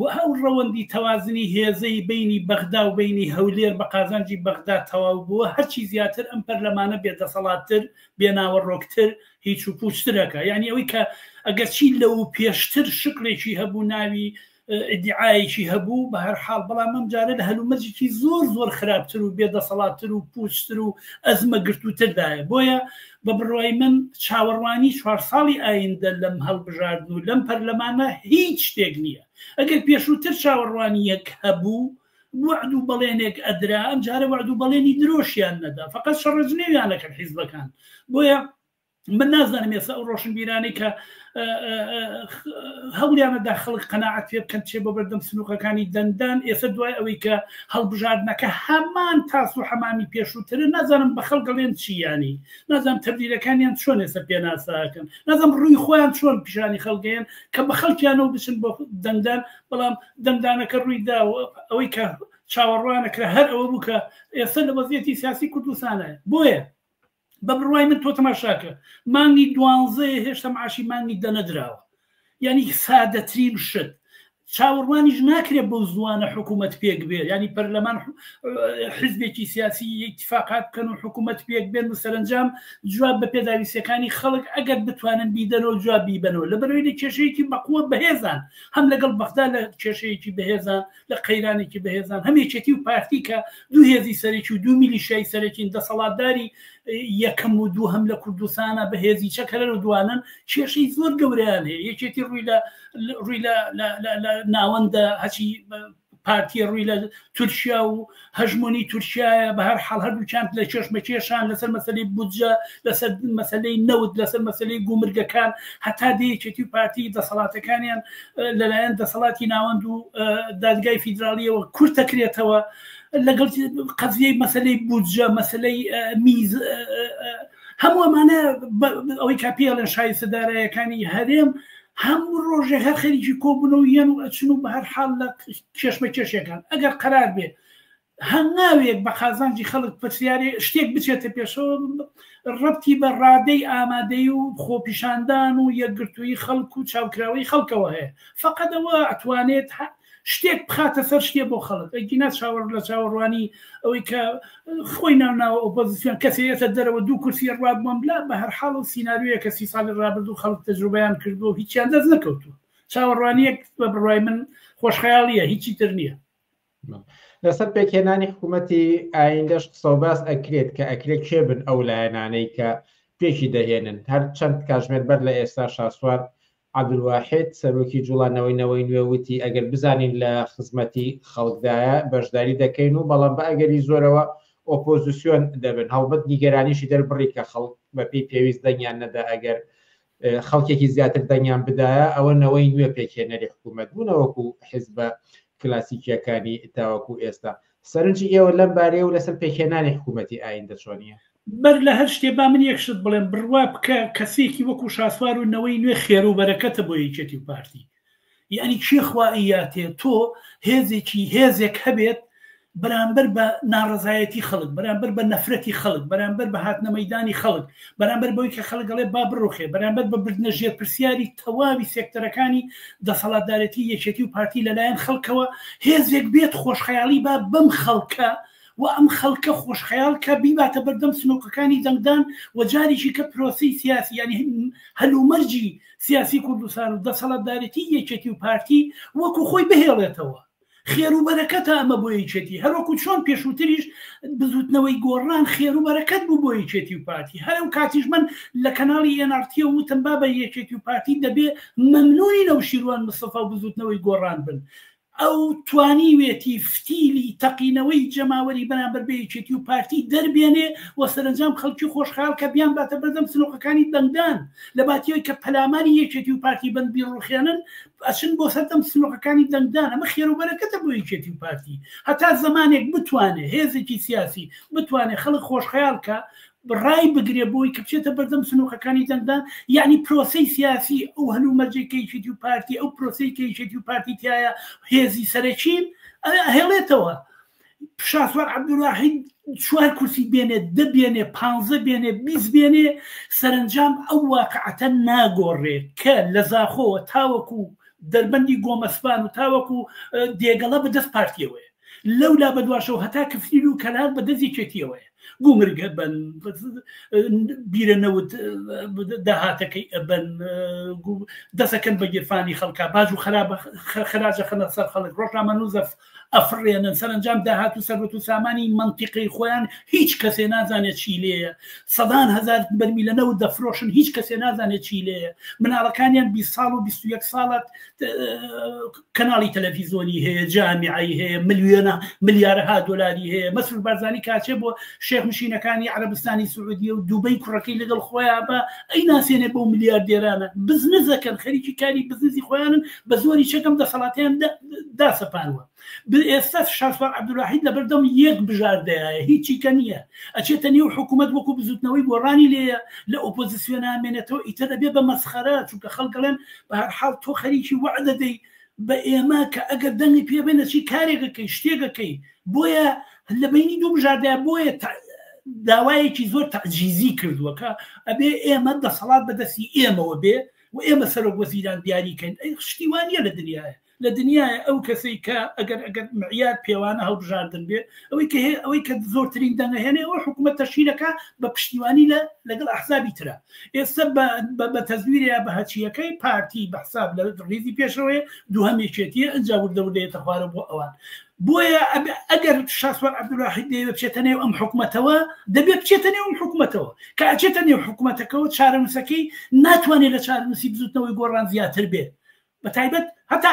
و ئەو ڕەوەندی تەوازنی هێزەی بینی بەغدا و بینی هەولێر بە قازانجی بەغدا تەواو بووە، هەرچی زیاتر ئەم پەرلەمانە بێدەسەڵاتتر بێناوەڕۆکتر هیچ و پوچترەکە، یعنی ئەوەی کە ئەگەر چی لەو پێشتر شکلێکی هەبوو ناوی ئیدعایەکی هەبوو بە هەر حاڵ، بەڵام ئەم جارە لە هەلومەرجێکی زۆر خراپتر و بێدەسەڵاتتر و پوچتر و ئەزمە گرتووتردایە. بۆیە بە بڕوای من چاوەڕوانی 4 ساڵی ئایندە لەم هەڵبژاردن و لەم پەرلەمانە هیچ شتێک نییە. ئەگەر پێشووتر چاوەڕوانی یەک هەبوو وعد و بەڵێنێک ئەدرا، ئەم جارە وعد و بەڵێنی درۆشیان نەدا، فقط شەڕەجنێویانەکەن حیزبەکان. بۆیە من نازانم ێستا ئەو ڕۆشنبیرانەی کە هەوڵیانەدا خەڵک قەناعەت پێ بکەن چێ بە بەردەم سنووقەکانی دەندان، ئێستا دوای ئەوەی کە هەڵبژاردنەکە هەمان تاس و حەمامی پێشووترە، نازانم بە خەڵگەڵێن چیانی، نازانم تەبدیلەکانیان چۆن ئێستا پێناساکەن، نازانم ڕووی خۆیان چۆن پیشانی خەڵگەیان کە بە خەڵکیانەوە بچن بۆ دەندان، بەڵام دەندانەکە ڕوویدا ئەوەی کە چاوەڕوانەکرا هەر ئەوە بوو کە ئێستا لە وەزعیەتی سیاسی کوردستانە. بۆیە بە بڕوای من تۆ تەماشاکە مانگی 12 هێشتا معاشی مانگی دەنەدراوە، یعنی سادەترین شت چاوەڕوانیش ناکرێت بەو زوانە حکوومەت پێک بێت، ینی پەرلەمان حزبێکی سیاسی اتفاقات بکەن و حکوومەت پێک بێن و سەرنجام جواب بە پێداویستەکانی خەڵک ئەگەر بتوانن بیدەنەوە جواب بیبنەوە لە بەرەوەی لە کێشەیەکی بەقووە بەهێزان، هەم لەگەڵ بەغدا لە کێشەیەکی بەهێزان، لە قەیرانێکی بەهێزان، هەمێکێتی و پارتی کە دوو هێزی سەرێکی و دوو میلیشای سەرەکین دەسەڵاتداری یەکەم و دوو هەم لە کوردستانە بەهێزی چەکەرە و دوانن کێشەی زۆر گەورەیان هەیە. یەکێتی ڕووی لە ناوەندە هەچی پارتی ڕووی لە تورکیا و هەژمۆنی تورکیایە، بە هەر حاڵ هەردووچیان لە چێشمەکێشان لەسەر مەسەلەی بودجە، لەسەر مەسەلەی نەوت، لەسەر مەسەلەی گومرگەکان، هەتا دەیەکێتی و پارتی دەسەڵاتەکانیان لەلایەن دەسەڵاتی ناوەند و دادگای فیدراالیەوە کورت دەکرێتەوە لەگەڵ قەزیەی مەسەلەی بودجە، مەسەلەی میز، هەموو ئەمانە ئەوەی کاپیاڵێن شایستەدارایەکانی هەرێم هەموو ڕۆژێک هەر خەریکی کۆبوونەوە یەن و ئەچن و بە هەر حاڵ لە کێشمە کێشەکان ئەگەر قەرار بێ هەنگاوێک بە قازانجی خەڵک پرسیارێ شتێک بچێتە پێشەوە ڕەبتی بە ڕادەی ئامادەی و خۆپیشاندان و یەکگرتووی خەڵک و چاوکراوەی خەڵکەوە هەیە، فقط ئەوە ئەتوانێت شتێک بخاتە سەر شتێ بۆ خەڵک. ئەگینا چاوەڕ لە چاوەڕوانی ئەوەی کە خۆی ناوناوە ئۆپۆزیسیۆن کەسێتە دەرەوە دوو کورسی ڕابووم بلا بە هەر حاڵ و سیناریویە کە 30 ساڵی ڕابردوو خەڵک تەجروبەیان کردو هیچیان دەست نەکەوتووە. چاوەڕوانیەک بە بڕوای من خۆشخەیاڵیە، هیچی تر نییە. لەسەر پێکهێنانی حکوومەتی ئایندەش قسەوباس ئەکرێت کە ئەکرێت کێ بن ئەو لایەنانەی کە پێشی دەهێنن. هەر چەند کاتژمێر بەر لە ئێستا شاسوار عەبدولواحید سەرۆکی جوڵانەوەی نوێوتی ئەگەر بزانین لە خزمەتی خەڵکدایە بەشداری دەکەین و بەڵام بە ئەگەری زۆرەوە ئۆپۆزیسیۆن دەبن، هەڵبەت نیگەرانیشی دەربڕی کە خەڵک بەپێی پێویست دەنگیان نەدا، ئەگەر خەڵکێکی زیاتر دەنگیان بدایە ئەوە نەوەی نوێ پێکهێنەری حکوومەت بوونەوەکو حیزبە کلاسیکیەکانی تاوەکو ئێستا. سەرنجی ئێوە لەم بارەیە و لەسەر پێکهێنانی حکوومەتی ئایندە چۆنیە؟ بەر لە هەر شتێ با من یەکشت بڵێم بڕوا بکە کەسێکی وەکو شاسوار و نەوەی نوێ خێر و بەرەکەتە بۆ یەکێتی و پارتی، یعنی چی خوائیاتێ تۆ هێزێک هەبێت بەرامبەر بە ناڕزایەتی خەڵک، بەرامبەر بە نەفرەتی خەڵک، بەرامبەر بە هاتنە مەیدانی خەڵک، بەرامبەر بەوەی کە خەڵک دەڵێ با بڕوخێ، بەرامبەر بە بردنە ژێرپرسیاری تەواوی سێکتەرەکانی دەسەڵاتدارەتی یەکێتی و پارتی لەلایەن خەڵکەوە هێزێک بێت خۆشخەیاڵی با بەم خەڵکە و ئەم خەڵکە خۆشخەیاڵ کە بیباتە بەردەم سنووقەکانی دەنگدان و جاریشی کە پرۆسی سیاسی ینی هەلومەرجی سیاسی کوردستان و دەسەڵاتدارەتی یەکێتی و پارتی وەکو خۆی بهێڵێتەوە. خێر و بەرەکەتە ئەمە بۆ یەکێتی، هەروەکو چۆن پێشووتریش بزوتنەوەی گۆڕان خێر و بەرەکەت بوو بۆ یەکێتی و پارتی. هەرو کاتیش من لە کەناڵی NRT وتم با بە یەکێتی و پارتی دەبێ مەمنوعی نەوشیروان مستەفا و بزوتنەوەی گۆڕان بن، ئەو توانیوێتی فتیلی تەقینەوەی جەماوەری بەرامبەر بە یەکێتی و پارتی دەربێنێ و سەرنجام خەڵکی خۆشخەیاڵ کە بیان باتە بەردەم سنووقەکانی دەنگدان لە باتیەوەی کە پەلامانی یەکێتی و پارتی بند بیڕوخێنن ئەچن بۆ سەردەم سنووقەکانی دەنگدان. ئەمە خێر و بەرەکەتە بۆ یەکێتی و پارتی، هەتا زمانێک بتوانێت هێزێکی سیاسی بتوانێت خەڵک خۆشخەیاڵ کە ڕای بگرێ بۆی کە بچێتە بەردەم سنووقەکانی دەنگدان یعنی پرۆسی سیاسی ئەو هەلومەرجێکیشێتی و پارتی ئەو پرۆسیکیشێتی و پارتی تایە هێزی سەرەکین هێڵێتەوە شاسوار عەبدوڵاحی 4 کورسی بێنێ 10 بێنێ 15 بێنێ 20 بێنێ سەرنجام ئەو واقعەتە ناگۆڕێ کە لە زاخۆوە تاوەکو دەربەندی گۆمەسپان و تاوەکو دێگەڵە بەدەست پارتیەوەیە لەولا بەدواشەوە هەتا کفلیل و کەلار بەدەستێکێتیەوەیە گومرگە بن بیرەنەوت داهاتەکەی ئەبن دەسەکەن بە گرفانی خەڵکا باج و خراجە خەنە سەر خەڵک ڕۆژنامە نووزە ئەفرێنن سەرنجام داهات و سەربەت و سامانی منتیقی خۆیان هیچ کەسێ نازانێت چی لێیە سەدان هزار بەرمیلەنەوت دەفرۆشن هیچ کەسێ نازانێت چی لێیە مناڵەکانیان 20 ساڵ و 21 ساڵت کەناڵی تەلەڤیزۆنی هەیە جامیعی هەیە ملیارەها دۆلاری هەیە مەسعود بارزانی کاچێ بۆ شێخ مشینەکانی عەرەبستانی سعودیە و دووبەی کوڕەکەی لەگەڵ خۆیان بە ئەی ناسێنێ بۆ ملیاردێرانە بزنسەکەن خەریکی کاری بزنسی خۆیانن بە زۆری چەکەم دەسەڵاتیان داسەپانوە ئێستا شاسوار عەبدوڵاحی لەبەردەم یەک بژاردەیە هیچی کە نییە ئەچێتە نێو حکوومەت وەکو بزوتنەوەی گۆڕانی لێیە لە ئۆپۆزیسیۆن ئامێنێتەوە ئیتر دەبێ بە مەسخەرە چونکە خەڵکەڵێن بە هەرحاڵ تۆ خەریکی وەعدە دەی بە ئێمە کە ئەگەر دەنگی پێبێنە چی کارێکەکەی شتێکەکەی بۆیە لە بینی دوو بژاردەیە بۆیە داوایەکی زۆر تەعجیزی کردووە کە ئەبێ ئێمە دەسەڵات بەدەستی ئێمەوە بێ و ئێمە سەرۆک وەزیران دیاریکەین شتیوانیە لە دنیاە لە دنیای ئەو کەسی کە ئەگەر معیار پێوانە هەڵبژاردن بێ ئەوەی کە زۆرترین دەنگهێنێ ئەوە حکوومەت تەشکیلەکە بە پشتیوانی لەگەڵ ئەحزابی ترە ئێستا بە تەزویرە بە هەچیەکەی پارتی بەحساب لە ڕیزی پێشەوەی دووهەمێکێتیە ئەنجا وردەوردەیەتە خوارە بۆ ئەوان بۆیە ئەگەر شاسوار عەبدوڵاحی دەیەوێت بچێتە نێو ئەم حکوومەتەوە دەبێت بچێتە نێو ئەم حکوومەتەوە کە ئەچێتە نێو حکوومەتەکەەوە چارەنووسەکەی ناتوانێت لە چارەنووسی بزوتنەوەی گۆڕان زیاتر بێت بەتایبەت هەتا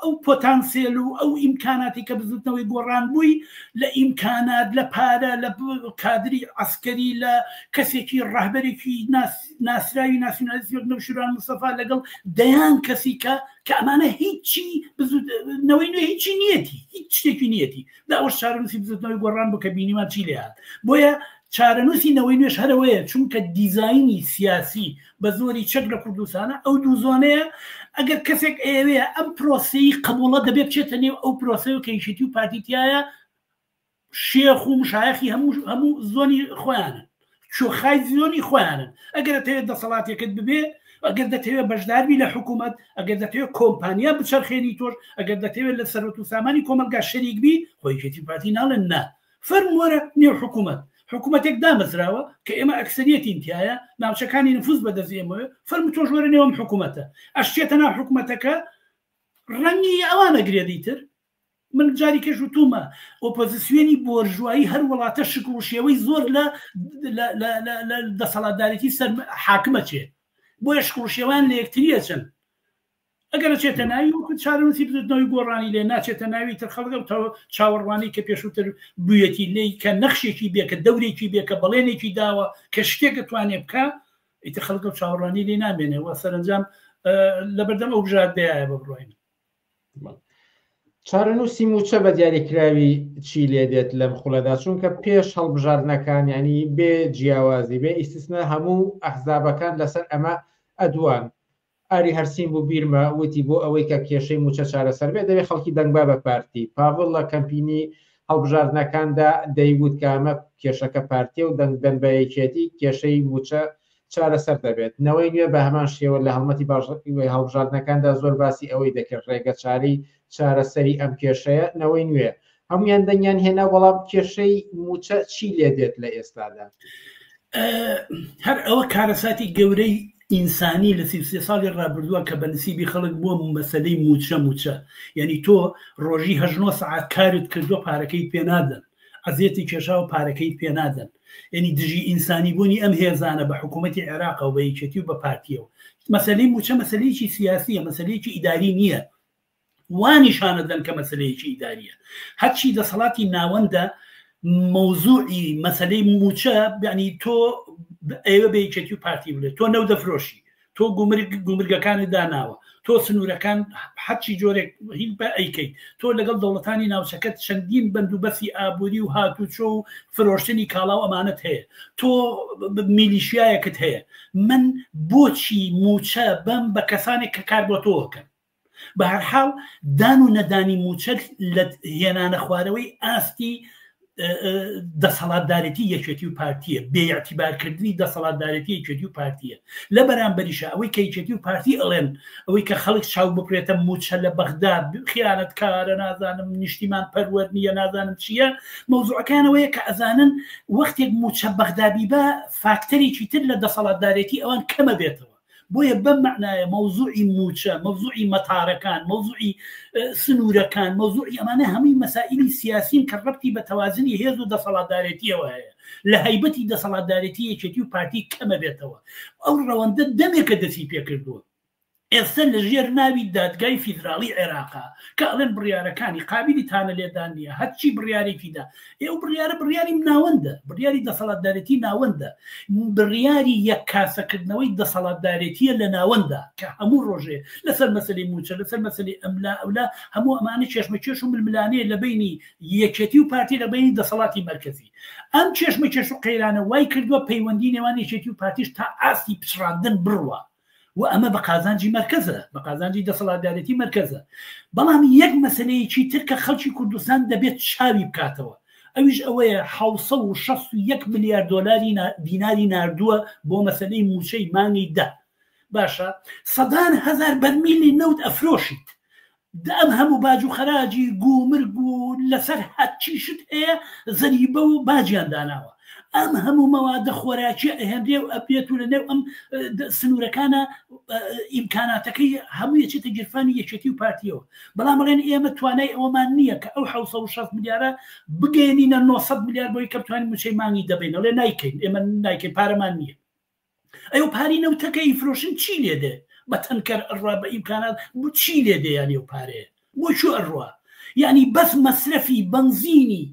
ئەو پۆتانسیل و ئەو ئیمکاناتی کە بزوتنەوەی گۆڕان بووی لە ئیمکانات لە پارە لە کادری عسکەری لە کەسێکی ڕاهبەرێکی ناسراوی ناسیۆنالیستی وەک نەوشیروان مستەفا لەگەڵ دەیان کەسی کە ئەمانە هیچی نەوەی نوێ هیچی نیەتی هیچ شتێکی نیەتی دا ئەوش چارەنووسی بزوتنەوەی گۆڕان بوو کە بینیمان چی لێهات بۆیە چارەنووسی نەوەی نوێش هەرەوەیە چونکە دیزاینی سیاسی بە زۆری چەک لە کوردستانە ئەو دوو زۆنەیە ئەگەر کەسێک ئێوەیە ئەم پرۆسی قبوڵە دەبێت بچێتە نێو ئەو پرۆسەیە کە یشتی و پارتیتیایە شێخ و مشایەخی هەموو زۆنی خۆیانن شۆخای زۆنی خۆیانن ئەگەر دەتەوێت دەسەڵاتێکت ببێ ئەگەر دەتەوێت بەشداربی لە حکوومەت ئەگەر دەتەوێت کۆمپانیا بچەرخێنی تۆش ئەگەر دەتەوێت لە سەرۆت و سامانی کۆمەلگا شەریک بی خۆی یەکێتی پارتی ناڵێن نا فەرم وەرە نێو حکوومەت حکوومەتێک دامەزراوە کە ئێمە ئەکسەریەتی انتیایە ناوچەکانی نفوز بەدەزیێمەوە فەرم تۆش وەرە نێوەم حکوومەتە ئەشتێتە ناو حکوومەتەکە ڕەنگی ئەوانە گرێدیتر من جاری کەش و تومە ئۆپۆزیسیۆنی بۆرژوایی هەر وڵاتە شکل و شێوەی زۆر لە دەسەڵاتدارێتی سەر حاکمە چێ بۆیە شکل و شێوان لە یەکتریە چەند ئەگەر چێتە ناوی وەکو چارەنووسی بزوتنەوەی گۆڕانی لێ ناچێتە ناوی تر خەڵگە چاوەڕوانی کە پێشووتر بوویەتی لێی کە نەخشێکی بێ کە دەورێکی بێ کە بەڵێنێکی داوە کە شتێکە توانێ بکە ئیتر خەڵگە چاوەڕوانی لێ نامێنێ وە سەرنجام لەبەردەم ئەو بژاردەیە بە بڕۆین چارەنووسی موچە بە دیاریکراوی چی لێ دێت لەم خوڵەدا چونکە پێش هەڵبژاردنەکان ینی بێ جیاوازی بێ ئیسtisna هەموو ئەحزابەکان لەسەر ئەمە ئەدوان ئاری هەرسین بوو بیرمە وتی بۆ ئەوەی کە کێشەی موچە چارەسەر بێ دەوێت خەڵکی دەنگبا بە پارتی پاڤڵ لە کەمپینی هەڵبژاردنەکاندا دەیگوت کە ئەمە کێشەکە پارتیە و دەنگدەن بە یەکێتی کێشەی موچە چارەسەر دەبێت نەوەی نوێ بە هەمان شێوە لە هەڵمەتی باشڵی هەڵبژاردنەکاندا زۆر باسی ئەوەی دەکرد ڕێگە چاری چارەسەری ئەم کێشەیە نەوەی نوێ هەمویان دەنگیان هێنا بەڵام کێشەی موچە چی لێ دێت لە ئێستادا هەر ئەوە کارەساتی گەورەی ئینسانی لە 33 ساڵی ڕابردووە کە بە نسیبی خەڵک بووە مەسەلەی موچە یعنی تۆ ڕۆژی 8 ساعت کارت کردووە پارەکەی پێنادەن ئەزیەتی کێشا و پارەکەی پێنادەن یعنی دژی ئینسانی بوونی ئەم هێزانە بە حکوومەتی عێراق و بە یەکێتی و بە پارتیەوە مەسەلەی موچە مەسەلەیەکی سیاسیە مەسەلەیەکی ئیداری نییە وانیشانەدەن کە مەسەلەیەکی ئیداریە هەرچی دەسەڵاتی ناوەندە مەوزوعی مەسەلەی موچە یعنی تۆ ئێوە بە یەکێتی و پارتی بڵێت تۆ نەو دەفرۆشی تۆ گومرگەکانی داناوە تۆ سنوورەکان حەچی جۆرێک هیچ بە ئەیکەیت تۆ لەگەڵ دەوڵەتانی ناوچەکەت چەندین بەندوبەستی ئابووری و هاتوچۆ و فرۆشتنی کاڵاو ئەمانەت هەیە تۆ میلیشیایەکت هەیە من بۆچی موچە بەم بە کەسانێک کە کار بۆ تۆکەن بە هەرحاڵ دان و نەدانی موچە لە هێنانە خوارەوەی ئاستی دەسەڵاتدارەتی یەکێتی و پارتیە بێعتیبارکردنی دەسەڵاتدارەتی یەکێتی و پارتیە لە بەرامبەریشە ئەوەی کە یەکێتی و پارتی ئەڵێن ئەوەی کە خەڵک چاو بکرێتە موچە لە بەغداد خیانەت کارە نازانم نیشتیمان پەروەرد نیە نازانم چییە مەوزوعەکانەوەیە کە ئەزانن وەختێک موچە بەغدابی بە فاکتەرێکی تر لە دەسەڵاتدارەتی ئەوان کەمە بێتەوە بۆیە بەم معنایە مەوزوعی موچە مەوزوعی مەتارەکان مەوزوعی سنوورەکان مەوزوعی ئەمانە هەمووی مەسائلی سیاسین کە ڕەبتی بە تەوازنی هێز و دەسەڵاتدارەتیەوە هەیە لە هەیبەتی دەسەڵاتدارەتی یەکێتی و پارتی کەمە بێتەوە ئەو ڕەوەندە دەمێکە دەستی پێکردووە ئێستا لە ژێر ناوی دادگای فیدراڵی عێراقا کە ئەڵێن بڕیارەکانی قابلی تانە لێدان نیە هەرچی بڕیارێکیدا ئێوە بڕیاری ناوەندە بڕیاری دەسەڵاتدارەتی ناوەندە بڕیاری یەک کاسەکردنەوەی دەسەڵاتدارەتیە لە ناوەندە کە هەموو ڕۆژێ لەسەر مەسەلەی موچە لەسەر مەسەلەی ئەملا ئەولا هەموو ئەمانە چێشمەکێش و ململانەیە لە بینی یەکێتی و پارتی لە بینی دەسەڵاتی مرکزی ئەم چێشمەکێش و قەیرانە وای کردووە پەیوەندی نێوان یەکێتی و پارتیش تا ئاستی پچڕاندن بڕوە و ئەمە بە قازانجی مرکزە بە قازانجی دەسەڵاتدارەتی مرکزە بەڵام یەک مەسلەیەکی تر کە خەڵکی کوردستان دەبێت چاوی بکاتەوە ئەویش ئەوەیە 761 میلیارد دۆلاری دیناری ناردووە بۆ مەسلەی موچەی مانگی ده باشە سەدان هەزار بەرمیلی نەوت ئەفرۆشیت ئەم هەموو باج و خەراجی گومرگ و لەسەر هەرچیشت هەیە زەریبە و باجیان داناوە ئەم هەموو مەوادە خۆراکی ئەهێنرێ و ئەبێت و لە نێو ئەم سنوورەکانە ئیمکاناتەکەی هەموو یەکێتە گیرفانی یەکێتی و پارتیەوە بەڵام بڵێن ئێمە توانای ئەوەمان نییە کە ئەو 760 میلیارە بگەێنینە 900 میلیارد بۆی کە بتوانین موچەی مانگی دەبین ئەڵێ نایکەین ئێمە نایکەین پارەمان نییە ئەو پاری نەوتەکەی فرۆشن چی لێدێ بە تەنکەر ئەڕوا بە ئیمکانات بۆ چی لێدێ یانی و پارەیە بۆ چۆ ئەڕوا یعنی بەس مەسرەفی بنزینی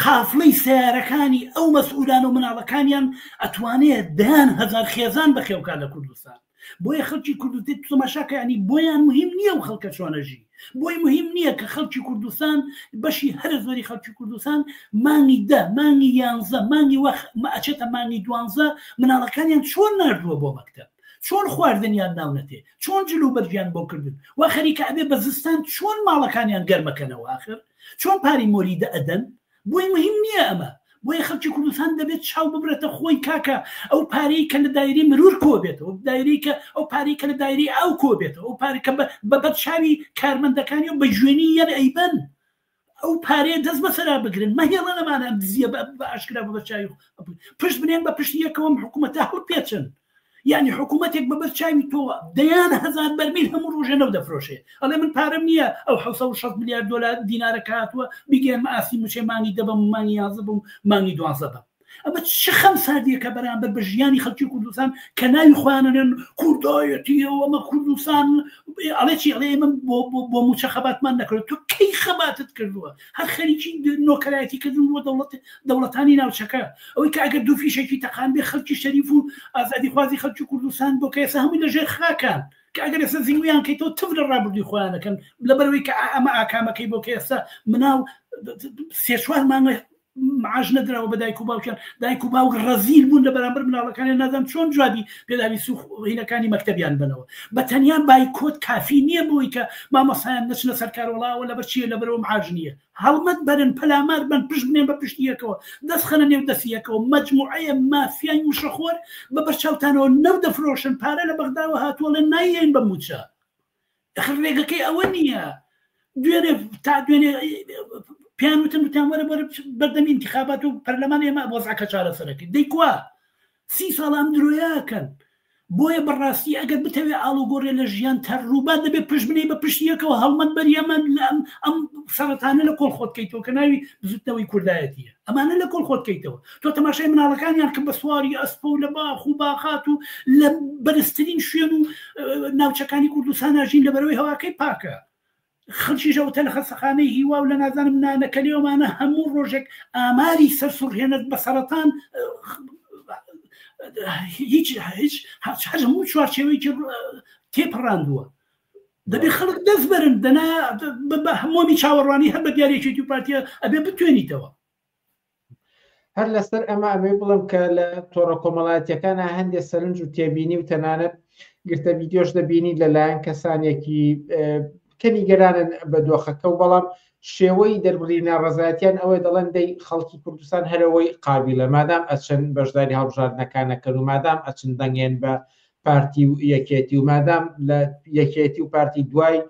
قافڵەی سیارەکانی ئەو مەسئولان و مناڵەکانیان ئەتوانێت دەیان هەزار خێزان بەخێوکان لە کوردستان بۆیە خەڵکی کوردستان تۆماشاکە ینی بۆیان مهم نییە و خەڵکە چۆنەژی بۆی مهم نییە کە خەڵکی کوردستان بەشی هەر زۆری خەڵکی کوردستان مانگی ده مانگی 11 مانگی وەخت ئەچێتە مانگی 12 مناڵەکانیان چۆن ناردووە بۆ مەکتەب چۆن خواردنیان ناونەتێ چۆن جلو بەرگیان بۆ کردن وا خەریکە ئەبێ بە زستان چۆن ماڵەکانیان گەرمەکەنەوە آخر چۆن پاری مۆریدە ئەدەن بۆی مهم نییە ئەمە بۆیە خەڵکی کوردستان دەبێت چاو ببرێتە خۆی کاکە ئەو پارەی کە لە دایری مرور کۆ بێتەوە دایری کە ئەو پارەی کە لە دایری ئەو کۆ بێتەوە ئەو پارێکە بە بەرچاوی کارمەندەکانی و بە ژوێنی یەن ئەیبەن ئەو پارەیە دەست بەسەرا بگرن مەهێڵە لەمانە ئەم دزیە بە ئاشکرا بە بەرچاوی پشت بنێن بە پشتی یەکەوەم حکوومەتە هەڵ پێچن یعنی حکوومەتێک بە بەرچاوی تۆوە دەیان هەزار بەرمیل هەموو ڕۆژە نەو دەفرۆشێ ئەڵێ من پارەم نییە ئەو 760 میلیارد دلار دینارە کاتووە بیگەن ئاسی موچەی مانگی دەبم مانگی 11 بم مانگی 12 بم ئەمە چ خەم ساردیەکە بەرامبەر بە ژیانی خەڵکی کوردستان کە ناوی خوانن کوردایەتیەوە ئەمە کوردستان ئەڵێ چی ئەڵێ من بۆ موچە خەباتمان نەکرد تۆ کەی خەباتت کردووە هەر خەریکی نۆکەرایەتی کردن بۆ دەوڵەتانی ناوچەکە ئەوەی کە ئەگەر دوو فیشێکی تەقان بێ خەڵکی شەریف و ئازادی خوازی خەڵکی کوردستان بۆ کە ئێستا هەمووی لەژێر خاکان کە ئەگەر ئێستا زیینویان کەیتەوە تف لە ڕابردووی خۆیانەکەن لەبەرەوەی کە ئەمە ئاکامەکەی بۆ کە ئێستا مناو 3-4 مانگە معاش نەدراوە بە دایک و باوکیان دایک و باوک ڕەزیل بوون لە بەرامبەر مناڵەکانی نازانم چۆن جوابی پێداوی سوخینەکانی مەکتەبیان بنەوە بە تەنیان بایکۆت کافی نییە بۆی کە مامۆسایان نەچنە سەر کارۆڵاوە لەبەر چیە لەبەرەوە معاش نییە هەڵمەت بەرن پەلامار بن پشت بنێن بە پشتیەکەوە دەست خەنە نێو دەستیەکەوە مەجموعەیە مافیای وشەخۆر بە بەرچاوتانەوە نەو دەفرۆشن پارە لە بەغداوە هاتووە نایەین بە موچە ڕێگەکەی ئەوە نییە دوێنێ تا دوێنێ پیان وتن وتیان وەرە بەردەمی انتخابات و پەرلەمان ئێمە وەزعەکە چارەسەرەکەی دەیکوا 30 ساڵ ئەم درۆیاکەن بۆیە بەڕاستی ئەگەر بتەوێ ئاڵوگۆڕێ لە ژیان تەڕووبات دەبێت پشت بنێ بە پشتیەکەوە هەڵمەت بەریەمە ئەم سەرەتانە لە کۆڵ خۆتکەیتەوە کە ناوی بزوتنەوەی کوردایەتیە ئەمانە لە کۆڵ خۆتکەیتەوە تۆ تەماشای مناڵەکانیان کە بە سواری ئەسپە و لە باخ و باخات و لە بەرزترین شوێن و ناوچەکانی کوردستان ئاژین لەبەرەوەی هەواکەی پاکە خەڵکیژەوتە لە خەسەخانەی هیوا و لە نازانم نانەکەلێومانە هەموو ڕۆژێک ئاماری سەرسوڕهێنت بە سەرەتان هیچ هەموو چوارچێوەیەکی تێپەڕاندووە دەبێ خەڵک دەست بەرن دەنا هەمومی چاوەڕوانی هەر بە دیارێکی و پارتیە ئەبێ بتوێنیتەوە. هەر لەسەر ئەمە ئەمەی بڵم کە لە تۆڕە کۆمەڵایەتیەکانە هەندێک سەرنج و تێبینی و تەنانەت گرتە ڤیدیۆش دەبینی لەلایەن کەسانێکی کەمی گەرانن بە دۆخەکە و بەڵام شێوەی دەربڕینە ڕزایەتیان ئەوەی دەڵێن دەی خەڵکی کوردستان هەرەوەی قابلە مادام ئەچن بەشداری هەڵبژاردنەکانەکەن و مادام ئەچن دەنگێن بە پارتی و یەکێتی و مادام لە یەکێتی و پارتی دوای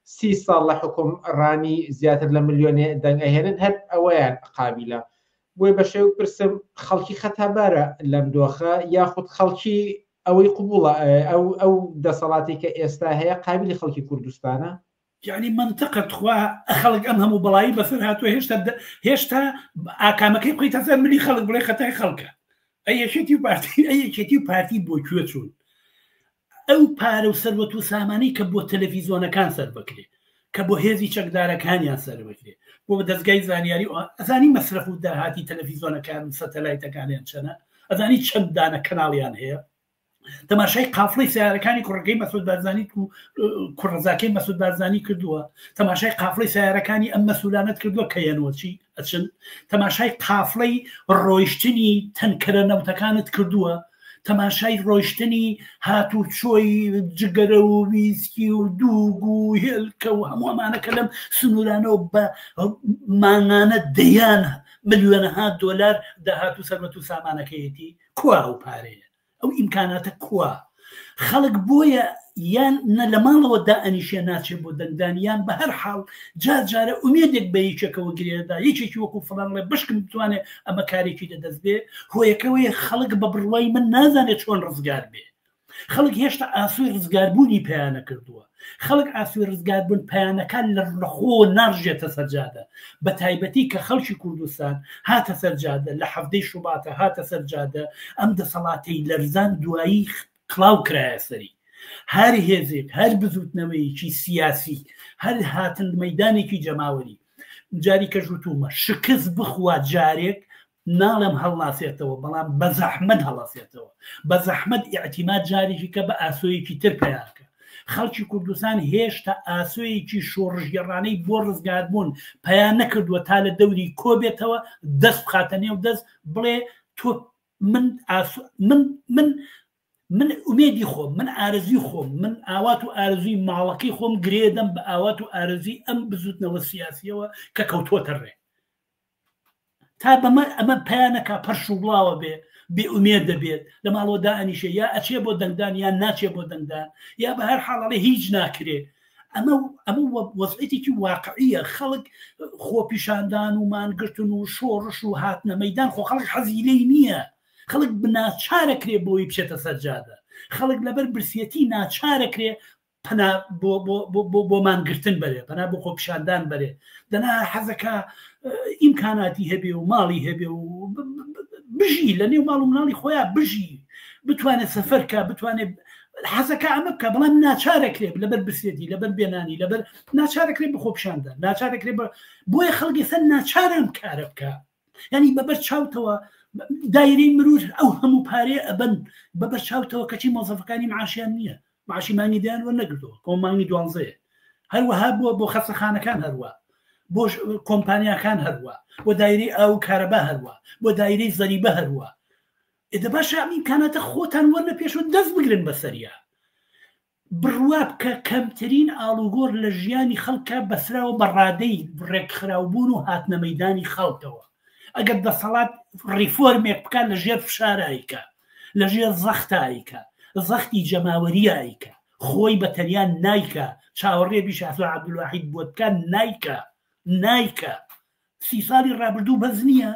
30 ساڵ لە حکومڕانی زیاتر لە ملیۆنێ دەنگ ئەهێنن هەر ئەوەیان قابلە. بۆی بە شێو پرسم خەڵکی خەتابارە لەم دۆخە یاخود خەڵکی ئەوەی قوبوڵە ئەو دەسەڵاتی کە ئێستا هەیە قابلی خەڵکی کوردستانە؟ یعنی منطقت خوا خەڵک ئەم هەموو بەڵایی بەسەر هاتووە هێشتا ئاکامەکەی بقیت هەزار ملی خەڵک بڵێ خەتای خەڵکە ئەیەکێتی و پارتی ئەیەکێتی و پارتی بۆ کوێ چوون ئەو پارە و سەروەت و سامانەی کە بۆ تەلەڤیزۆنەکان سەر بکرێ کە بۆ هێزی چەکدارەکانیان سەر بکرێ بۆ دەستگای زانیاری ئەزانی مەسرف و داهاتی تەلەڤیزۆنەکان و سەتەلایتەکانیان چەنە ئەزانی چەند دانە کەناڵیان هەیە تەماشای قافڵەی سیارەکانی کوڕەکەی مەسعود بارزانی و کوڕەزاکەی مەسعود بارزانی کردووە تەماشای قافڵەی سیارەکانی ئەم مەسئولانەت کردووە کە یەنوەچی ئەچن تەماشای قافڵەی ڕۆیشتنی تەنکەرە نەوتەکانت کردووە تەماشای ڕۆیشتنی هاتوچۆی جگەرە و ویسکی و دووگ و هێلکە و هەموو ئەمانەکە لەم سنوورانەوە بە مانگانە دەیان ملیۆنەها دۆلار داهات و سەرمەت و سامانەکەیەتی کوا و پارەیە ئەو ئیمکاناتە کووە خەڵک بۆیە یان نە لە ماڵەوە دائەنیشێ ناچێت بۆ دەنگدانیان بە هەر حاڵ جارجارە ئومێدێک بە یەکێکەوە گرێدا یەکێکی وەکو فڵان لێ بشکم بتوانێت ئەمە کارێکی دەدەست بێ هۆیەکەوەیە خەڵک بە بڕوای من نازانێت چۆن ڕزگار بێ خەڵک هێشتا ئاسوی ڕزگاربوونی پەیانە کردووە خەڵک ئاسوی ڕزگاربوون پەیانەکان لەخۆ ناڕژێتە سەرجادە بە تایبەتی کە خەڵکی کوردستان هاتە سەرجادە لە هەفتەی شوباتە هاتە سەرجادە ئەم دەسەڵاتی لەرزان دوایی کڵاو کرایە سەری هەر هێزێک هەر بزوتنەوەیکی سیاسی هەر هاتن مەدانێکی جەماوەری جاری کە ژوتومە شکست بخوا جارێک ناڵم هەڵناسێتەوە بەڵام بە زەحمەت هەڵاسێتەوە بە زەحمەت ئیعتیماد جارێکی کە بە ئاسۆیەکی تر پەیانکە خەڵکی کوردستان هێشتا ئاسۆیەکی شۆڕژگەڕانەی بۆ ڕزگاربوون پەیان نەکردووە تا لە دەوری کۆبێتەوە دەست بخاتە نێو دەست بڵێ تۆ من ئومێدی خۆم من ئارزوی خۆم من ئاوات و ئارزوی ماڵەکەی خۆم گرێدەم بە ئاوات و ئارزوی ئەم بزوتنەوە سیاسیەوە کە کەوتۆتە ڕێ تا بەمە ئەمە پەیانەکە پەرش و بڵاوە بێ بێئومێد دەبێت لە ماڵەوەدا ئەنیشە یا ئەچێ بۆ دەنگدان یان ناچێ بۆ دەنگدان یا بە هەر حاڵەڵێ هیچ ناکرێ ئەمە وەزعێتێکی واقعیە خەڵک خۆپیشاندان و مانگرتن و شۆڕش و هاتنە مەیدان خۆ خەڵک حەزی لێی نییە خەڵک بناچارەکرێ بۆی بچێتە سەرجادە خەڵک لەبەر برسێتی ناچارەکرێ پەنا بۆ مانگرتن بەرێ پەنا بۆ خۆپیشاندان بەرێ دەنا حەزەکە ئیمکاناتی هەبێ و ماڵی هەبێ و بژی لە نێو ماڵ و مناڵی خۆیان بژی بتوانێت سەفەرکە بتوانێت حەزەکە ئەمە بکە بەڵام ناچارەکرێ لەبەر برسێتی لەبەر بێنانی لەبەر ناچارەکرێ بە خۆپیشاندان ناچارەکرێ بۆیە خەڵکی سەر ناچارم کارە بکە ینی بەبەر چاوتەوە دایرەی مرور ئەو هەموو پارێ ئەبن بەبەر چاوتەوە کەچی مۆزەفەکانی معاشیان نییە معاشی مانگی دەیان وە نەگرتەوە کۆم مانگی 12 هەروەها بۆ خەستەخانەکان هەروە بۆ کۆمپانیاکان هەروە بۆ دایرەی ئەو کارەبا هەروە بۆ دایرەی زەریبە هەروە ئێدە باشە ئیمکاناتە خۆتان وەرنە پێشوە دەست بگرن بەسەریا بڕوا بکە کەمترین ئاڵوگۆڕ لە ژیانی خەڵکە بەسراوە بە ڕادەی ڕێکخراوبوون و هاتنە مەیدانی خەڵکەوە ئەگەر دەسەڵات ڕیفۆرمێک بکات لە ژێر فشارایکە لە ژێر زەختایکە زەختی جەماوەریایکە خۆی بەتەریان نایکە چاوەڕێ بیشافە عەبدولواحید بۆتکان نایکە 30 ساڵی ڕابردوو بەز نییە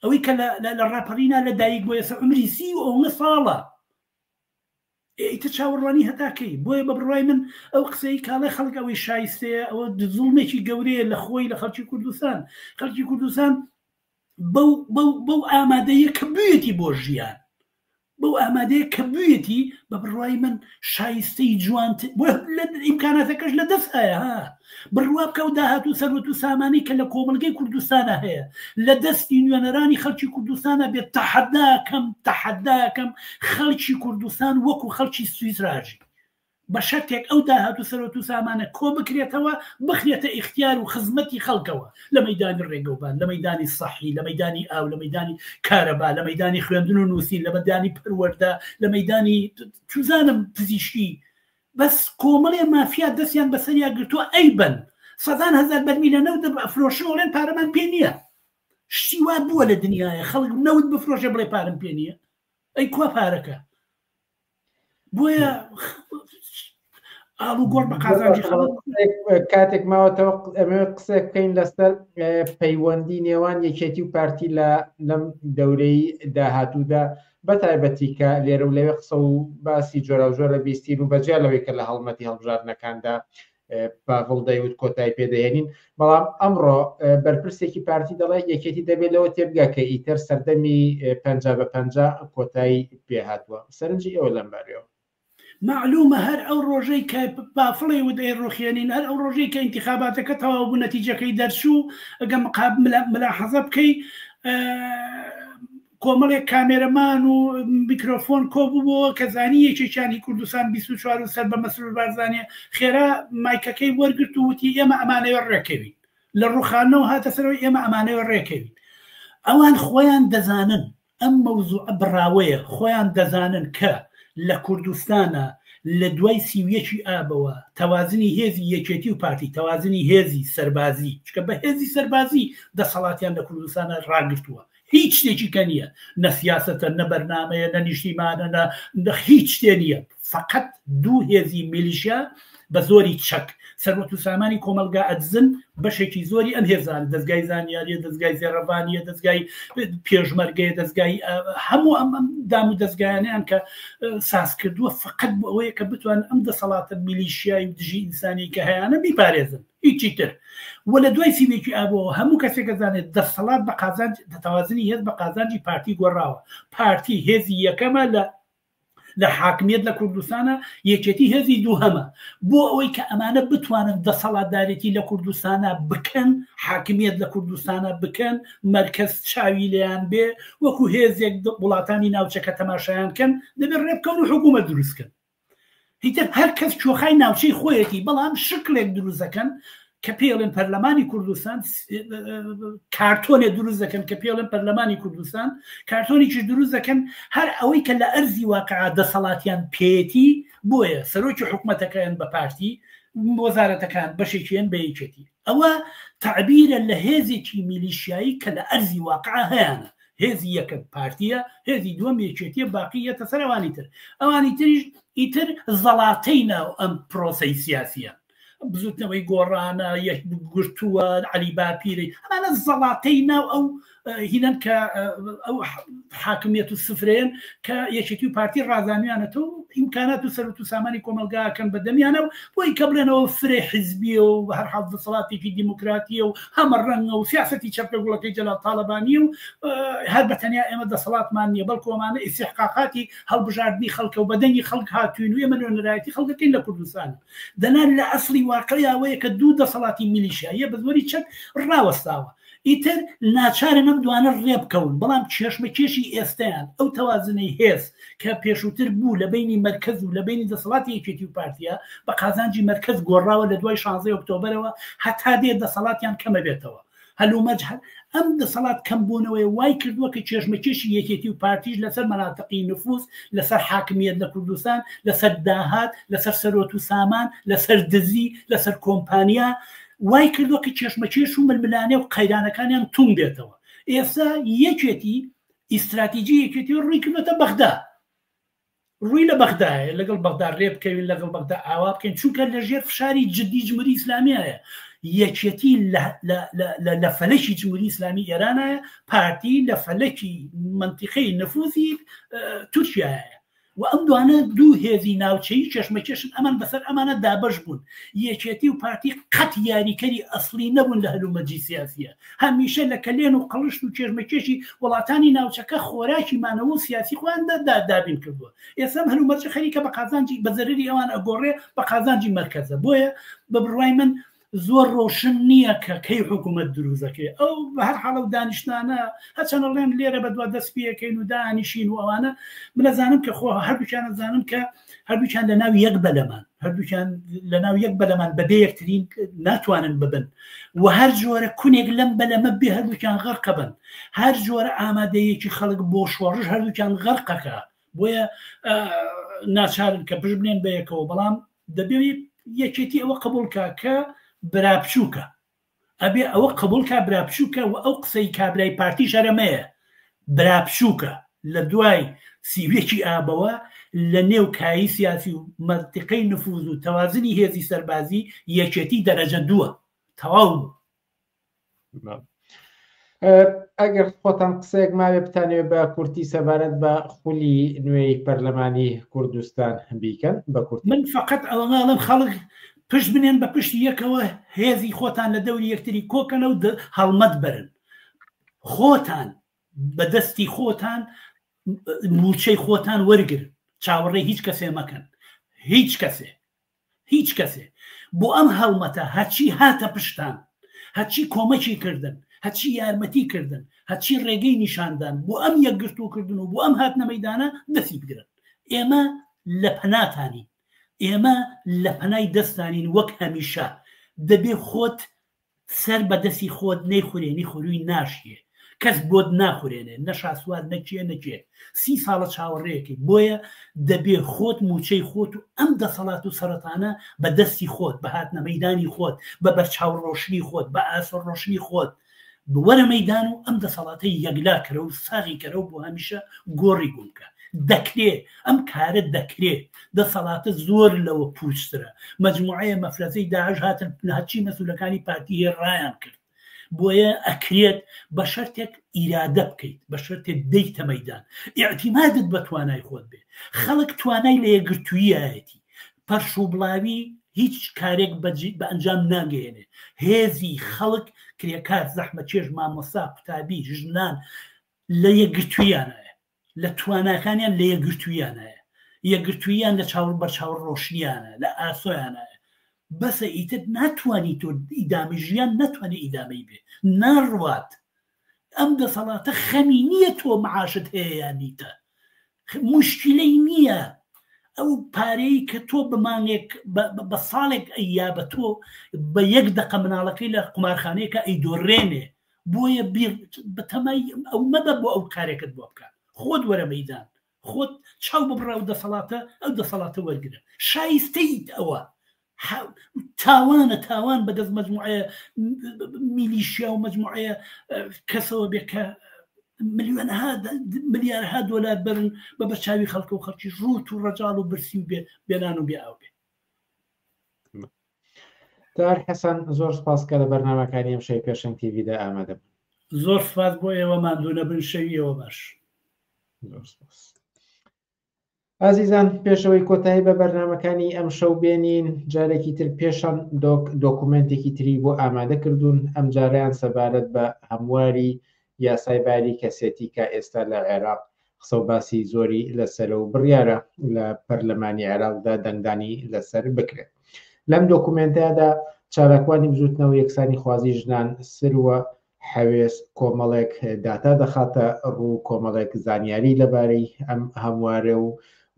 ئەوەی کە لە ڕاپەڕینا لە دایک بۆ ێستا عمری 30 ساڵە ئیتە چاوەڕوانی هەتاکەی بۆیە بە بڕوای من ئەو قسەی کاڵێ خەڵک ئەوەی شایستەیە ئەوە زوڵمێکی گەورەیە لە خۆی لە خەڵکی کوردستان خەڵکی کوردستان بەو ئامادەیە کە بێتی بۆ ژیان بۆ ئامادەیە کە بوویەتی بە بڕوای من شایستەی جوان ئیمکاناتەکەش لە دەست هەیە بڕوا بکە و داهات و سەروەت و سامانی کە لە کۆمەلگەی کوردستانە هەیە لە دەستی نوێنەرانی خەڵکی کوردستانە بێت تەحەداکەم خەڵکی کوردستان وەکو خەڵکی سویسراژی بە شەکێک ئەو داهات و سەروەت و سامانە کۆ بکرێتەوە بخرێتە ئیختیار و خزمەتی خەڵکەوە لە مەیدانی ڕێگەوبان لە مەیدانی سەحی لە مەیدانی ئاو لە مەیدانی کارەبا لە مەیدانی خوێندن و نووسین لە مەدانی پەروەردە لە مەیدانی توزانم پزیشکی بەس کۆمەڵێ مافیا دەستیان بەسەریا گرتووە ئەی بن 100,000 بەرمیل لە نەوت ئەفرۆشنەوەڵێن پارەمان پێ نییە شتی وا بووە لە دنیاە خەڵک نەوت بفرۆشە بڵێ پارەم پێ نییە ئەی کوا پارەکە بۆیە ئاڵ و گۆڕ بە قازانجی کاتێک ماوەتەوە ئەمە قسە بکەین لەسەر پەیوەندی نێوان یەکێتی و پارتی لەم دەورەی داهاتوودا بە تایبەتی کە لێرە و لەوێ قسە و باسی جۆرە و جۆرە بیستین و بەجیا لەوەی کە لە هەڵمەتی هەڵبژاردنەکاندا باڵ دەیوت کۆتای پێدەهێنین بەڵام ئەمڕۆ بەرپرسێکی پارتی دەڵێ یەکێتی دەبێت لەوە تێبگا کە ئیتر سەردەمی 50 کۆتایی پێهاتووە سەرنجی ئەوە لەم بارەوە معلومە هەر ئەو ڕۆژەی کە بافڵی و دەی ڕوخێنین هەر ئەو ڕۆژەی کە ئینتیخاباتەکە تەواو بوو نەتیجەکەی دەرچوو ئەگە ملاحەزە بکەی کۆمەڵێک کامێرەمان و میکرۆفۆن کۆبووەوە کە زانی یەکێکیانی کوردستان 24 سەر بە مەسرور بارزانێ خێرا مایکەکەی وەرگرت و وتی ئێمە ئەمانەوە ڕێکەوین لە ڕوخانەوە هاتە سەرەوەی ئێمە ئەمانەوە ڕێکەوین ئەوان خۆیان دەزانن ئەم مەوزوع بڕاوەیە خۆیان دەزانن کە لە کوردستانە لە دوای سیویەکی ئابەوە تەوازنی هێزی یەکێتی و پارتی تەوازنی هێزی سەربازی چکە بە هێزی سەربازی دەسەڵاتیان لە کوردستانە ڕاگرتووە هیچ شتێکی کە نییە نە سیاسەتە نە بەرنامەیە نە نیشتیمانە نە هیچ شتێ نییە فقط دوو هێزی میلیشیا بە زۆری چەک سەروەت و سامانی کۆمەلگا ئەدزن بەشێکی زۆری ئەم هێزان دەستگای زانیاریە دەستگای زێڕەوانیە دەستگای پێشمەرگەیە دەستگای هەموو ئەم دام و دەستگایانیان کە ساز کردووە فقط بۆ ئەوەیە کە بتوان ئەم دەسەڵاتە میلیشیای و دژی ئینسانی کە هەیەە بیپارێزن هیچی تر وە لە دوای سیوێکی ئابەوە هەموو کەسێک دەزانێت دەسەڵات بە قازانج دەتەوازنی هێز بە قازانجی پارتی گۆڕاوە پارتی هێزی یەکەمە لە حاکمیت لە کوردستانە یەکێتی هێزی دووهەمە بۆ ئەوەی کە ئەمانە بتوانن دەسەڵاتدارێتی لە کوردستانە بکەن حاکمیت لە کوردستانە بکەن مەرکەز چاوی لێیان بێ وەکو هێزێک وڵاتانی ناوچەکە تەماشایانکەن دەبێت ڕێبکەون و حکوومەت دروستکەن هیتر هەر کەس چۆخای ناوچەی خۆیەتی بەڵام شکلێک دروستەکەن کە پێڵێن پەرلەمانی کوردستان کارتۆنێ دروست دەکەن کە پێڵێن پەرلەمانی کوردستان کارتۆنێکی دروست دەکەن هەر ئەوەی کە لە ئەرزی واقعا دەسەڵاتیان پێێتی بۆیە سەرۆکی حکوومەتەکەیان بە پارتی وەزارەتەکان بەشێکیان بە یەکێتی ئەوە تعبیرە لە هێزێکی میلیشیایی کە لە ئەرزی واقعا هەیەە هێزی یەکە پارتیە هێزی دووەم یەکێتیە باقیەتە سەر ئەوانی تر ئەوانی تریش ئیتر زەڵاتەی ناو ئەم پرۆسەی سیاسیە بزوتنەوەی گۆڕانە یەک گرتووە عەلی باپیری ئەمانە زەڵاتەی ناو ئەو هینەن کە ئەو حاکمیت و سفرێن کە یەکێتی و پارتی ڕازانویانەتەوە ئیمکانات و سەرەت و سامانی کۆمەلگاکەن بەدەمیانە و بۆی کە بڵێنەوە فرێ حیزبیە و هەر حەڵ دەسەڵاتێکی دیموکراتیە و هەمە ڕەنگە و سیاسەتی چەپکە گوڵەکەی جەلال تاڵەبانی و هەر بەتەنیا ئێمە دەسەڵاتمان نییە بەڵکو ئەمانە ئیستحقاقاتی هەڵبژاردننی خەڵکە و بەدەنگی خەڵک هاتوین و ئێمە نوێنەرایەتی خەڵکەکەین لە کوردستان دەنان لە ئەسڵی واقعی ئەوەیە کە دوو دەسەڵاتی میلیشیاییە بە زۆری چەک ڕاوەستاوە ئیتر ناچارە نەم دوانە ڕێبکەون بەڵام چێشمەکێشی ئێستیان ئەو تەوازنەی هێز کە پێشووتر بوو لە بینی مەرکەز و لە بینی دەسەڵاتی یەکێتی و پارتیە بە قازانجی مەرکەز گۆڕاوە لە دوای 16 ئۆکتۆبرەوە هەتا دێ دەسەڵاتیان کەمە بێتەوە هەلومەجهل ئەم دەسەڵات کەمبوونەوەی وای کردووە کە چێشمەکێشی یەکێتی و پارتیش لەسەر مەناتقی نفوس لەسەر حاکمیت لە کوردستان لەسەر داهات لەسەر سەرۆت و سامان لەسەر دزی لەسەر کۆمپانیا وای کردووە کە چێشمەکێش و ململانێ و قەیرانەکانیان تون بێتەوە ئێستا یەکێتی ئیستراتیجی یەکێتی ڕووی کردوێتە بەغدا ڕووی لە بەغدایە لەگەڵ بەغدا ڕێبکەوین لەگەڵ بەغدا ئاوا بکەین چونکە لەژێر فشاری جدی جمهوری ئیسلامیایە یەکێتی لە فەلەکی جمهوری ئیسلامی ئێرانایە پارتی لە فەلەکی منتیقەی نفوذی تورکیایە و ئەم دوانە دوو هێزی ناوچەی چێشمەکێشن ئەمان بەسەر ئەمانە دابەش بوون یەکێتی و پارتی قەت یاریکەری ئەسلی نەبوون لە هەلومەرجی سیاسیە هەمیشە لە کەلێن و قەڵشت و چێژمەکێشی وڵاتانی ناوچەکە خۆراکی مانەوە و سیاسی خۆیان دابین کردووە ئێستا هەلومەرج خەریکە بە قازانجی بە زەرری ئەوان ئەگۆڕێ بە قازانجی مەرکەزە بۆیە بە بڕوای من زۆر ڕۆشن نییە کە کەی حکوومەت دروزەکەی ئەو بە هەر حاڵە و دانیشتانە هەچەنەڵێن لێرە بە دوا دەست پێەکەین و دانیشین و ئەوانە منەزانم کە خۆ هەردووچیان ئەزانم کە هەردووچیان لە ناو یەک بەلەمان هەردووچیان لە ناو یەک بەلەمان بەبێ یەکترین ناتوانن ببن و هەر جۆرە کونێک لەم بەلەمە بێ هەردووچیان غەرقە بن هەر جۆرە ئامادەیەکی خەڵک بۆ شۆڕش هەردووچیان غەرقەکە بۆیە ناچارن کە پشت بنێن بەیەکەوە بەڵام دەبێت یەکێتی ئەوە قبولکە کە برابچووکە ئەبێ ئەوە قبولکە برابچووکە و ئەو قسەی کابرای پارتی شەرەمەیە برابچووکە لە دوای سیوێکی ئابەوە لە نێو کایی سیاسی و منتیقەی نفوذ و تەوازنی هێزی سەربازی یەکێتی دەرەجە دووە تەواو ئەگەر خۆتان قسەیەک ماوێ بتانێت بە کورتی سەبارەت بە خولی نوێی پەرلەمانی کوردستان بیکەن بە کورتی من فقط ئەوەڵم خەڵک پشت بنێن بە پشتی یەکەوە هێزی خۆتان لە دەوری یەکتری کۆکەنە و هەڵمەت برن خۆتان بەدەستی خۆتان موچەی خۆتان وەرگرن چاوەڕێ هیچ کەسێ مەکەن هیچ کەسێ بۆ ئەم هەڵمەتە هەچی هاتە پشتان هەچی کۆمەکی کردن هەچی یارمەتی کردن هەچی ڕێگەی نیشاندان بۆ ئەم یەکگرتوکردن و بۆ ئەم هاتنە مەیدانە دەستی بگرن ئێمە لە پەناتانی ئێمە لە پەنای دەستانین وەک هەمیشە دەبێ خۆت سەر بەدەستی خۆت نەیخورێنی خوروی ناشیێ کەس بۆت ناخورێنێ نەشاسوات نەکێ 30 ساڵە چاوەڕێیەکی بۆیە دەبێ خۆت موچەی خۆت و ئەم دەسەڵات و سەرەتانە بە دەستی خۆت بە هاتنە مەیدانی خۆت بە بەرچاو ڕۆشنی خۆت بە ئاسۆ ڕۆشنی خۆت بوەرە مەیدان و ئەم دەسەڵاتەی یەکلا کرە و ساغی کەرە و بۆ هەمیشە گۆڕی گومکە دەکرێ ئەم کارە دەکرێت دەسەڵاتە زۆر لەوە پوچترە مەجموعەیە مەفرەزەی داعش هاتن ناچی مەسئولەکانی پارتی ڕایان کرد بۆیە ئەکرێت بە شەرتێک ئیرادە بکەیت بە شەرتێک دەیتە مەیدان ئیعتیمادت بە توانای خۆت بێ خەڵک توانای لە یەکگرتوویایەتی پەرشوبڵاوی هیچ کارێک بە ئەنجام ناگەێنێ هێزی خەڵک کرێکات زەحمەچێژ مامۆستا قوتابی ژنان لە یەکگرتوویانایە لە تواناکانیان لە یەکگرتوویانایە یەکگرتوویان لە چاوەڕ بەرچاو ڕۆشنیانە لە ئاسۆیانایە بەسە ئیتر ناتوانانی تۆ ئیدامی ژیان ناتوانێت ئیدامەی بێ ناڕوات ئەم دەسەڵاتە خەمی نییە تۆ معاشت هەیە یانیتە مشکلەی نییە ئەو پارەی کە تۆ بمانێک بە ساڵێک ئەیا بە تۆ بە یەک دقە مناڵەکەی لە قمارخانەیەکە ئەیدۆڕێنێ بۆیە بەتەمای ئەو مەدە بۆ ئەو کارێکت بۆ بکە خۆت وەرە مەیدان خۆت چاو ببڕە و دەسەڵاتە ئەو دەسەڵاتە وەرگرە شایستەیت ئەوە تاوان بەدەست مەجموعەیە میلیشیا و مەجموعەیە کەسەوە بێکە ملیارها دۆلار برن بە بەرچاوی خەڵکە و خەڵکی ڕوت و ڕەجاڵ و برسی و بێنان و بێئاو بێ دار حەسەن زۆر سپاسکە لە بەرنامەکانی ئەم شەی پێشەنگ تیڤیدا ئامادە زۆر سپاس بۆ ئێوە ماندوو نەبن شەویەوە باش زۆر سپاس ئازیزان پێشەوەی کۆتایی بە بەرنامەکانی ئەم شەو بێنین جارێکی تر پێشان دۆکومنتێکی تری بۆ ئامادە کردوون ئەم جاریان سەبارەت بە هەمواری یاسای باری کەسێتی کە ئێستا لە عێراق قسە و باسی زۆری لەسەر و بڕیارە لە پەرلەمانی عێراقدا دەنگدانی لەسەر بکرێت لەم دۆکومنتەیەدا چالاکوانی بزوتنەوە یەکسانی خوازی ژنان سروە حەوێست کۆمەڵێک داتا دەخاتە ڕوو کۆمەڵێک زانیاری لەبارەی ئەم هەموارە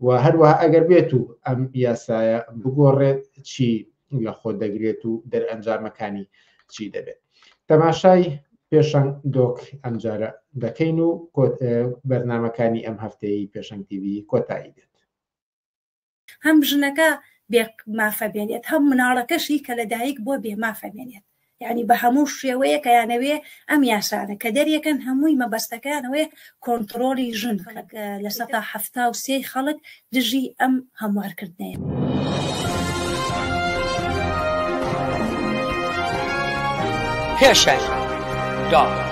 و هەروەها ئەگەر بێت و ئەم یاسایە بگۆڕێت چی لە خۆ دەگرێت و دەرئەنجامەکانی چی دەبێت تەماشای پێشەنگ دۆک ئەمجارە دەکەین و بەرنامەکانی ئەم هەفتەی پێشەنگ تیڤی کۆتایی دێت هەم ژنەکە بێ مافە بێنێت هەم مناڵەکەشی کە لەدایک بۆ بێ مافە بێنێت یعنی بە هەموو شێوەیە کە یانەوێ ئەم یاسانە کە دەریەکەن هەمووی مەبەستەکانەوەی کۆنتترۆلی ژن لە 1970 خەڵک دژی ئەم هەموارکردنەیە پێشەنگ دۆک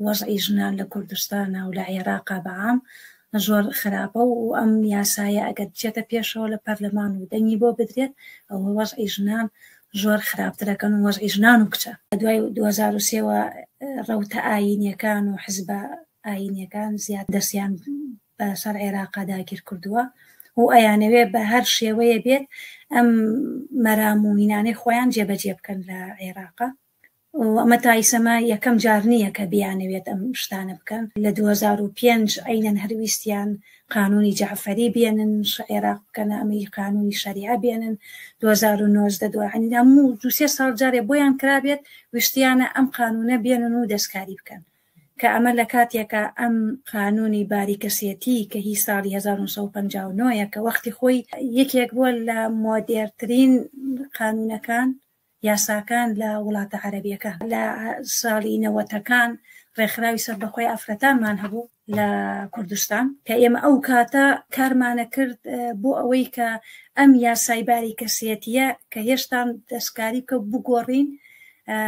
وەزعی ژنان لە کوردستانە و لە عێراقا بەعام زۆر خراپە و ئەم یاسایە ئەگەر بچێتە پێشەوە لە پەرلەمان و دەنگی بۆ بدرێت ئەوە وەزعی ژنان زۆر خراپترەکەن و وەزعی ژنان و کچە. دوای 2023ەوە ڕەوتە ئاینیەکان و حزبە ئاینیەکان زیاد دەستیان بەسەر عێراقا داگیر کردووە و ئەیانەوێ بە هەر شێوەیە بێت ئەم مەرام و هینانەی خۆیان جێبەجێ بکەن لە عێراقا. ئەمە تایسەمە یەکەم جار نییە کە بیانەوێت ئەم شتانە بکەن. لە 2005 عینەن هەرویستیان قانونی جعفەری بێنن عێراق بکەنە، ئەمەی قانونی شەریعە بێنن. 2019 هەموو 2-3 ساڵ جارێ بۆیان کرابێت ویستیانە ئەم قانونە بێنن و دەستکاری بکەن کە ئەمە لە کاتێکە ئەم قانونی باریکەسێتی کە هی ساڵی 1959 کە وەختی خۆی یەکێک بووە لە مۆدێرترین قانونەکان یاساکان لە وڵاتە عەرەبیەکان. لە ساڵی 90ەکان ڕێکخراوی سەربەخۆی ئافرەتانمان هەبوو لە کوردستان کە ئێمە ئەو کاتە کارمانە کرد بۆ ئەوەی کە ئەم یاسای باریکەسێتیە کە هێشتا دەستکاری کە بگۆڕین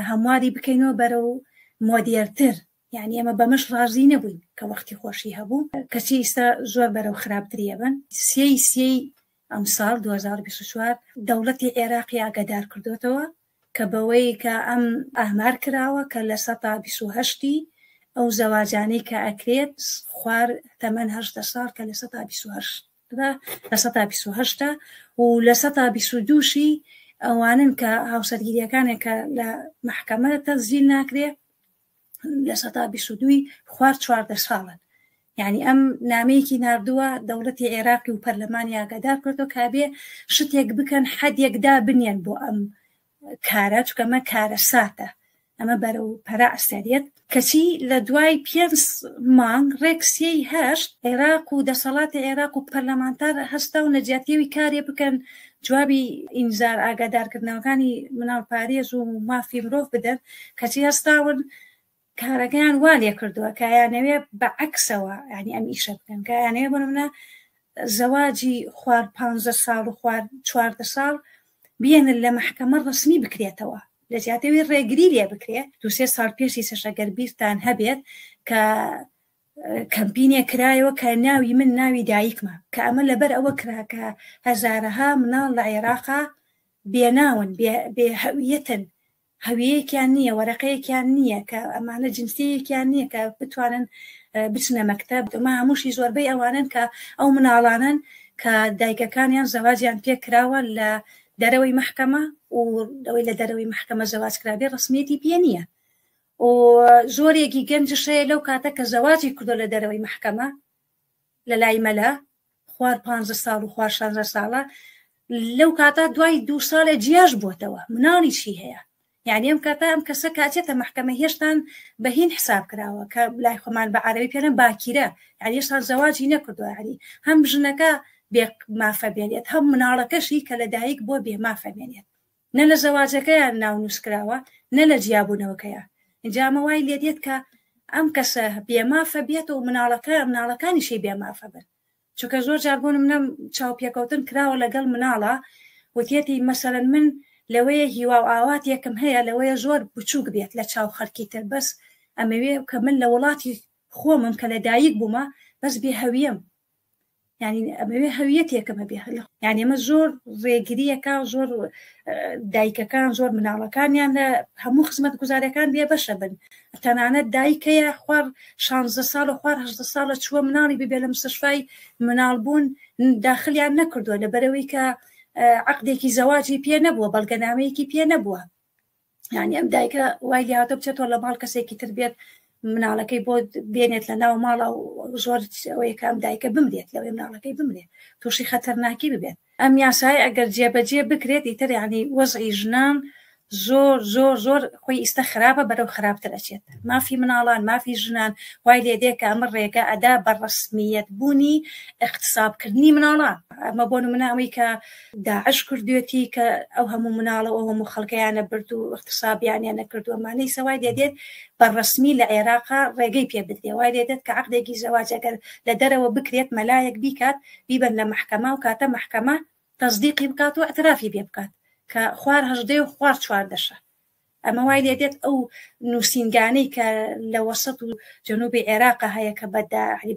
هەمواری بکەینەوە بەرەو مۆدێرتر. یعنی ئێمە بەمەش ڕازی نەبووین کە وەختی خۆشی هەبوو کەچی ئێستا زۆر بەرەو خراپتریە بن. سێی ئەم ساڵ 2024 دەوڵەتی عێراقی ئاگادار کردوێتەوە کە بەوەی کە ئەم ئامار کراوە کە لە 128 ئەو زەواجانەی کە ئەکرێت خوار تەمەن 18 ساڵ کە لە 128 و لە 122 ئەوانن کە هاوسەرگیریەکانێک کە لە محکەمە تەزیل ناکرێت لە 122 خوار 14 ساڵن. یعنی ئەم نامەیەکی نردووە دەوڵەتی عێراقی و پەرلەمانی ئاگادار کردەوە کابێ شتێک بکەن حەدێکدا بنێن بۆ ئەم کارە چکە ئەمە کارە ساتە، ئەمە بەرەو پەرە ئەستێت کەچی لە دوای 5 مانگ ڕێکسیەی هەشت عێراق و دەسەڵاتی عێراق و پەرلەمانتار هەستا و نەجاتیەوی کارێ بکەن جوابی ئینزار ئاگادارکردنەوەکانی مناڵپارێز و مافی مرۆڤ بدەن کەچی هەستاون کارەکەیان وا لێ کردووە کایانەوێ بەعەکسەوە ینی ئەم ئیشە بکەن کایانەوێ بۆ نمونە زەواجی خوار 15 ساڵ و خوار 14 ساڵ بێنن لە محکەمە ڕسمی بکرێتەوە لە جیاتەوەی ڕێگری لێ بکرێت 2-3 ساڵ پێشی سەشەگەر بیرتان هەبێت کە کەمپینێ کرایەوە کە ناوی من ناوی دایکمە کە ئەمە لەبەر ئەوە کراکە هەزارەها مناڵ لە عێراقا بێناون بێ هەویەتن هەویەیەکیان نییە وەرەقەیەکیان نییە کە ئەمانە جنسیەکیان نییە کە بتوانن بچنە مەکتەب. ئەمە هەمووشی زۆربەی ئەوانن کە ئەو مناڵانن کە دایکەکانیان زەواجیان پێ کراوە لە دەرەوەی محکەمە و ئەوەی لە دەرەوەی محکەمە زەواج کرابێ ڕسمیەتی پێ نییە و زۆرێکی گەنجشەیە لەو کاتە کە زەواجی کردو لە دەرەوەی محکەمە لە لای مەلا خوار 15 ساڵ و خوار 16 ساڵە لەو کاتە دوای 2 ساڵە جیاش بۆتەوە مناڵی چی هەیە. یعنی ئەم کاتە ئەم کەسە کاتێتە محکەمە هێشتان بەهین حساب کراوە کە لای خۆمان بە عەرەبی پێڵێن باکیرە یعنی هێشتا زەواجی نەکردووە ینی هەم ژنەکە بێ مافە بێنێت هەم مناڵەکەشی کە لە دایک بۆ بێ مافە بێنێت نە لە زەواجەکەیان ناونووسکراوە نە لە جیابوونەوەکەیە. اینجا ئەمە وای لێ دێت کە ئەم کەسە بێمافە بێت و مناڵەکانیشی بێمافە بن چونکە زۆر جار بوون منە چاوپێکەوتن کراوە لەگەڵ مناڵە وتێتی مەسەرەن من لەوەیە هیوا و ئاوات یەکم هەیە لەوەیە زۆر بچووک بێت لە چاو خەڵکی تر بەس ئەمەوێ کە من لە وڵاتی خۆمم کە لە دایک بوومە بەس بێ هەویەم یعنی ئەمەوێ هەویەتێکەمە بێ یعنی ئەمە زۆر ڕێگریەکە زۆر دایکەکان زۆر مناڵەکانیان لە هەموو خزمەت گوزاریەکان بێ بەشە بن تەنانەت دایکەیە خوار 16 ساڵ و خوار 18 ساڵە چووە مناڵی ببێ لە مستەشفای مناڵبوون داخلیان نەکردووە لەبەرەوەی کە عقدێکی زەواجی پێ نەبووە بەڵگەنامەیەکی پێ نەبووە. یعنی ئەم دایکە وای هاتە بچێتەوە لە ماڵ کەسێکی تر بێت مناڵەکەی بۆ بێنێت لە ناو ماڵە و زۆر ئەوەیە کە ئەم دایکە بمرێت لەوەی مناڵەکەی بمرێت تووشی خەتەرناکی ببێت. ئەم یاسای ئەگەر جێبەجێ بکرێت ئیتر یعنی وەزعی ژنان زۆر زۆر زۆر خۆی ئیستا خراپە بەرەو خراپتر ئەچێت. مافی مناڵان مافی ژنان وای لێ دێ کە ئەمە ڕێگە ئەدا بە ڕسمیەت بوونی اقتصابکردنی مناڵان. ئەمە بۆ نمونە ئەوەی کە داعش کردوێتی کە ئەو هەموو مناڵە ئەو هەموو خەڵکەیانە برد و اقتصابیانیان نەکردووە مانەی سەوای لێ دێت بە ڕسمی لە عێراقا ڕێگەی پێ بدرێ وای لێ دێت کە عقدێکی زەواج ئەگەر لە دەرەوە بکرێت مەلایەک بیکات بیبەن لە محکەمە و کاتە محکەمە تەصدیقی بکات و ئەترافی پێ بکات کە خوار 18 و خوار 14 ئەمە وای لێدێت ئەو نووسینگانەی کە لە وەسەط و جەنوبی عێراقا هەیە کە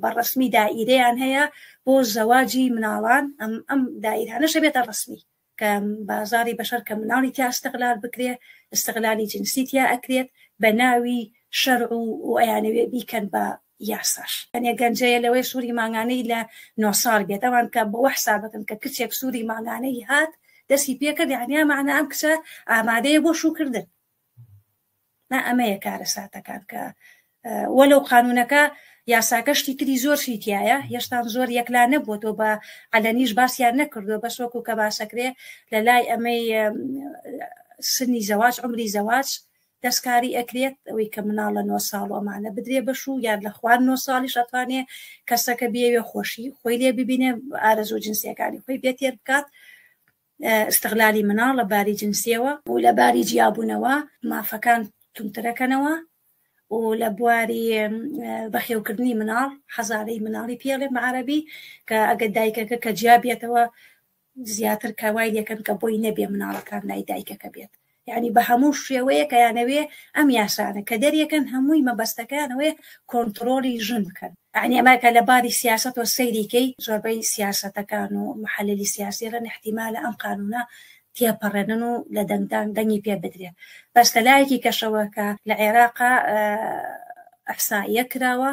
بەڕەسمی دائیرەیان هەیە بۆ زەواجی مناڵان ئەم دائیرانەشە بێتە ڕسمی کە بازاری بەشەر کە مناڵی تیا ئەستەغلال بکرێ ئەستەغلالی جنسی تیا ئەکرێت بە ناوی شەرع و ئەیانەوێ بیکەن بە یاساش ئەنێ گەنجەیە لەوەی سووری ماگانەی لە 9 ساڵ بێت ئەوان کە بەوە حسابەکەن کە کچێک سووری ماگانەی هات دەستی پێکرد یعنیا معنە ئەم کچە ئامادەیە بۆ شوکردن ئەمەیە کارە ساتەکان کە وەلەو قانونەکە یاساکەشتی تری زۆر شیتیایە هێشتان زۆر یەکلا نەبووەوە بە عەلەنیش باسییان نەکردووە بەس وەکو کە باسەکرێ لە لای ئەمەی سنی زەواج عمری زەواج دەستکاری ئەکرێت ئەوەی کە مناڵ لە 9 ساڵ ئەمانە بدرێ بەش و یان لە خوارد 9 ساڵی شەتوانێ کەسەکە بێوێ خۆشی خۆی لێ ببینێ ئارەزوو جنسیەکانی خۆی بێتێر بکات استغلالی مناڵ لە باری جنسیەوە و لە باری جیابوونەوە مافەکان تونترەکەنەوە و لە بواری بەخێوکردنی مناڵ حەزارەی مناڵی پێڵێ بە عەرەبی کە ئەگەر دایکەکە کە جیابێتەوە زیاتر کاوای لێکن کە بۆی نەبێ مناڵەکان لای دایکەکە بێت یعنی بە هەموو شێوەیە کە یانەوێ ئەم یاسانە کە دەریەکەن هەمووی مەبەستەکانەوەی کۆنتڕۆلی ژن بکەن یعنی ئەماکە لە باری سیاست و سەیریکەی زۆربەی سیاسەتەکان و محەللی سیاسی لەن احتیمالە ئەم قانونە تێپەڕێنن و لە دەنگی پێ بدرێت بەس لە لایەکی کەشەوە کە لە عێراقا ئەحسائیە کراوە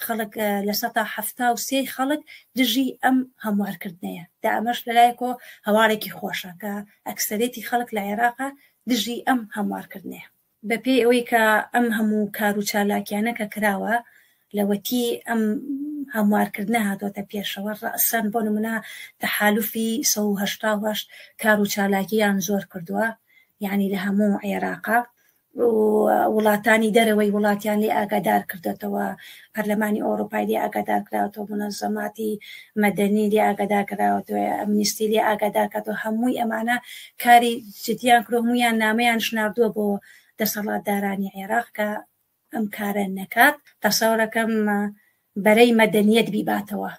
خەڵک لە 1970 خەڵک دژی ئەم هەموارکردنەیە دا ئەمەش لەلایەکۆ هەوارێکی خۆشە کە ئەکسەرێتی خەڵک لە عێراقا دژی ئەم هەموارکردنەیە بەپێی ئەوەی کە ئەم هەموو کار و چالاکیانە کە کراوە لەوەتی ئەم هەموارکردنە هاتۆتە پێشەوە ڕەسەن بۆ نمونە تەحالوفی 1970 کار و چالاکییان زۆر کردووە یعنی لە هەموو عێراقا وڵاتانی دەرەوەی وڵاتیان لێ ئاگادار کردێتەوە پەرلەمانی ئەوروپای لێ ئاگادار کراوەتەوە منەظەماتی مەدەنی لێ ئاگادار کراوەتەوە ئەمنیستی لێ ئاگادار کاتەوە هەمووی ئەمانە کاری جدیان کرد هەموویان نامەیان شناردووە بۆ دەسەڵاتدارانی عێراق کە ئەم کارە نەکات تەسەورەکەم بەرەی مەدەنیەت بیباتەوە